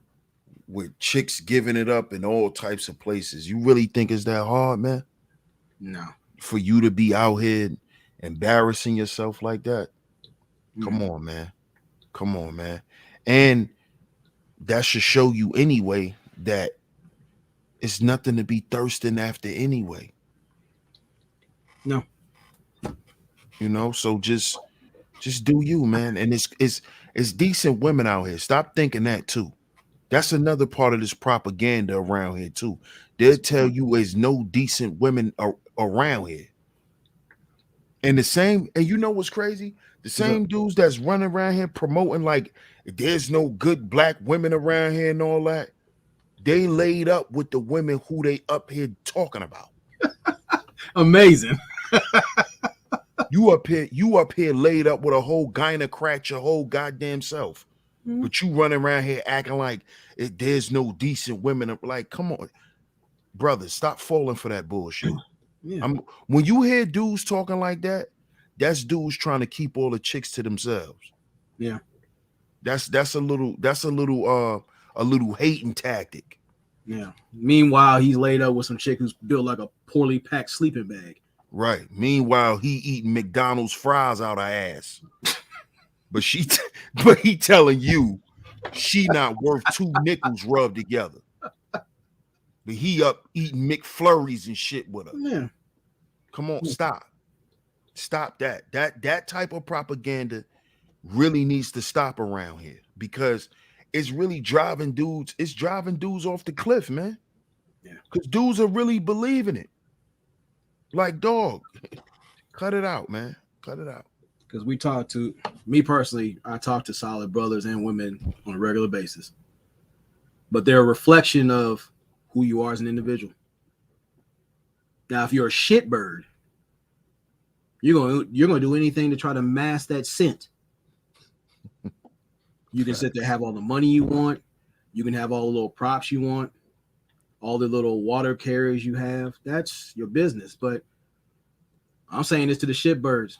with chicks giving it up in all types of places, you really think it's that hard, man? No. For you to be out here embarrassing yourself like that? Come on, man. Come on, man. And that should show you anyway that it's nothing to be thirsting after anyway. No. So just do you, man. And it's decent women out here. Stop thinking that too. That's another part of this propaganda around here too. They'll tell you there's no decent women around here. And you know what's crazy? The same dudes that's running around here promoting like there's no good black women around here and all that, they laid up with the women who they up here talking about. Amazing. You up here laid up with a whole gynocrat your whole goddamn self. Mm-hmm. But you running around here acting like there's no decent women. Like, come on, brothers, stop falling for that bullshit. Yeah. When you hear dudes talking like that, that's dudes trying to keep all the chicks to themselves. Yeah. That's a little hating tactic. Yeah. Meanwhile, he's laid up with some chick who's built like a poorly packed sleeping bag. Right. Meanwhile, he eating McDonald's fries out her ass. But he telling you she not worth 2 nickels rubbed together. But he up eating McFlurries and shit with her. Yeah. Come on, stop that. That type of propaganda really needs to stop around here because it's really driving dudes. It's driving dudes off the cliff, man. Yeah. Because dudes are really believing it. Like, dog, cut it out, man. Cut it out. Because we talk to me personally, I talk to solid brothers and women on a regular basis. But they're a reflection of who you are as an individual. Now, if you're a shitbird, You're gonna do anything to try to mask that scent. You can sit there, have all the money you want. You can have all the little props you want, all the little water carriers you have. That's your business. But I'm saying this to the shitbirds.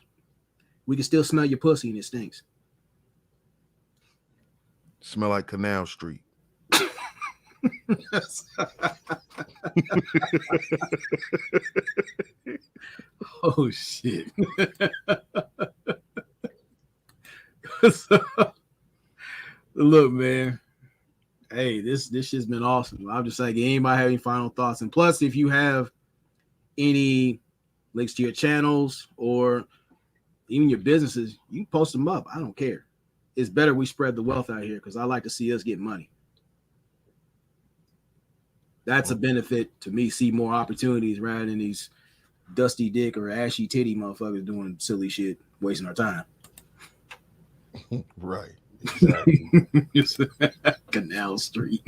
We can still smell your pussy and it stinks. Smell like Canal Street. Oh shit. Look, man. Hey, this shit's been awesome. I'm just like, anybody have any final thoughts? And plus, if you have any links to your channels or even your businesses, you can post them up. I don't care. It's better we spread the wealth out here because I like to see us get money. That's a benefit to me. See more opportunities rather than these dusty dick or ashy titty motherfuckers doing silly shit, wasting our time. Right. Exactly. Canal Street.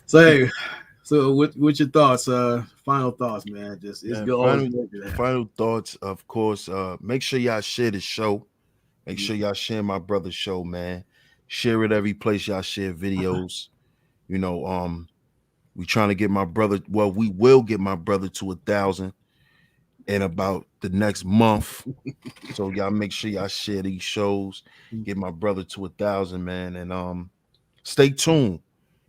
So what's your thoughts? Final thoughts, man. Just it's good. Final thoughts, of course. Make sure y'all share the show. Make sure y'all share my brother's show, man. Share it every place y'all share videos. You know, we trying to get my brother. Well, we will get my brother to 1,000 in about the next month. So y'all make sure y'all share these shows. Get my brother to 1,000, man, and stay tuned.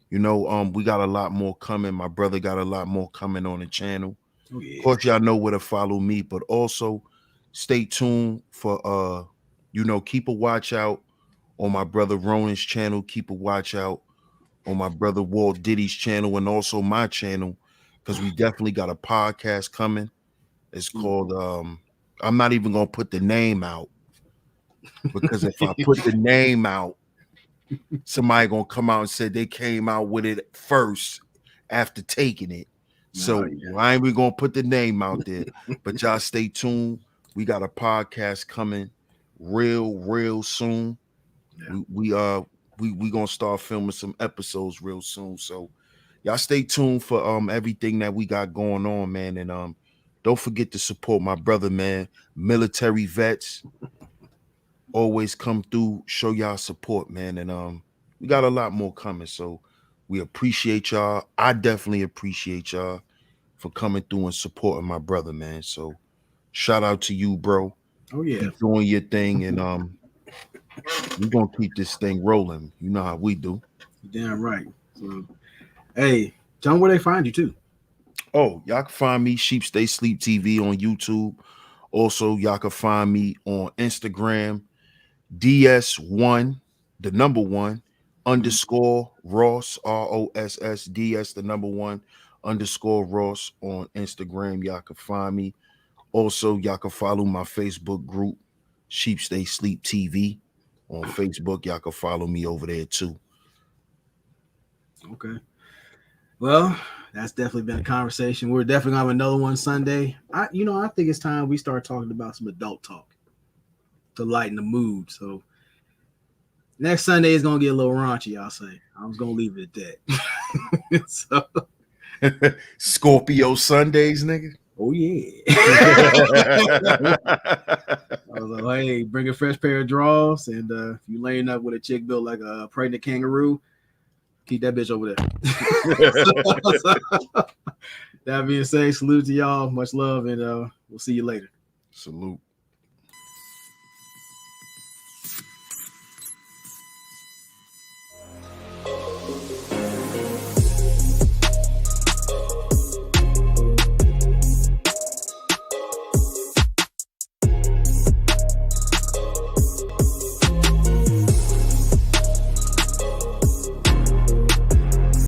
You know, we got a lot more coming. My brother got a lot more coming on the channel. Oh, yeah. Of course, y'all know where to follow me, but also stay tuned for you know, keep a watch out on my brother Ronan's channel. Keep a watch out on my brother Walt Diddy's channel and also my channel, because we definitely got a podcast coming. It's called I'm not even gonna put the name out, because if I put the name out, somebody gonna come out and say they came out with it first after taking it. So I ain't even gonna put the name out there, but y'all stay tuned. We got a podcast coming real soon. Yeah. We gonna start filming some episodes real soon. So y'all stay tuned for everything that we got going on, man. And don't forget to support my brother, man. Military vets always come through, show y'all support, man. And we got a lot more coming. So we appreciate y'all. I definitely appreciate y'all for coming through and supporting my brother, man. So shout out to you, bro. Oh yeah. Keep doing your thing, and we're gonna keep this thing rolling. You know how we do. Damn right. So hey, tell them where they find you too. Oh, y'all can find me Sheep Stay Sleep TV on YouTube. Also, y'all can find me on Instagram, DS1, the number 1, underscore Ross, ROSS, DS, the number 1, underscore Ross on Instagram. Y'all can find me. Also, y'all can follow my Facebook group, Sheep Stay Sleep TV on Facebook. Y'all can follow me over there too. Okay. Well, that's definitely been a conversation. We're definitely gonna have another one Sunday. I think it's time we start talking about some adult talk to lighten the mood. So next Sunday is gonna get a little raunchy, I'll say. I was gonna leave it at that. So Scorpio Sundays, nigga. Oh yeah. I was like, hey, bring a fresh pair of drawers, and if you laying up with a chick built like a pregnant kangaroo, keep that bitch over there. That being said, salute to y'all. Much love, and we'll see you later. Salute.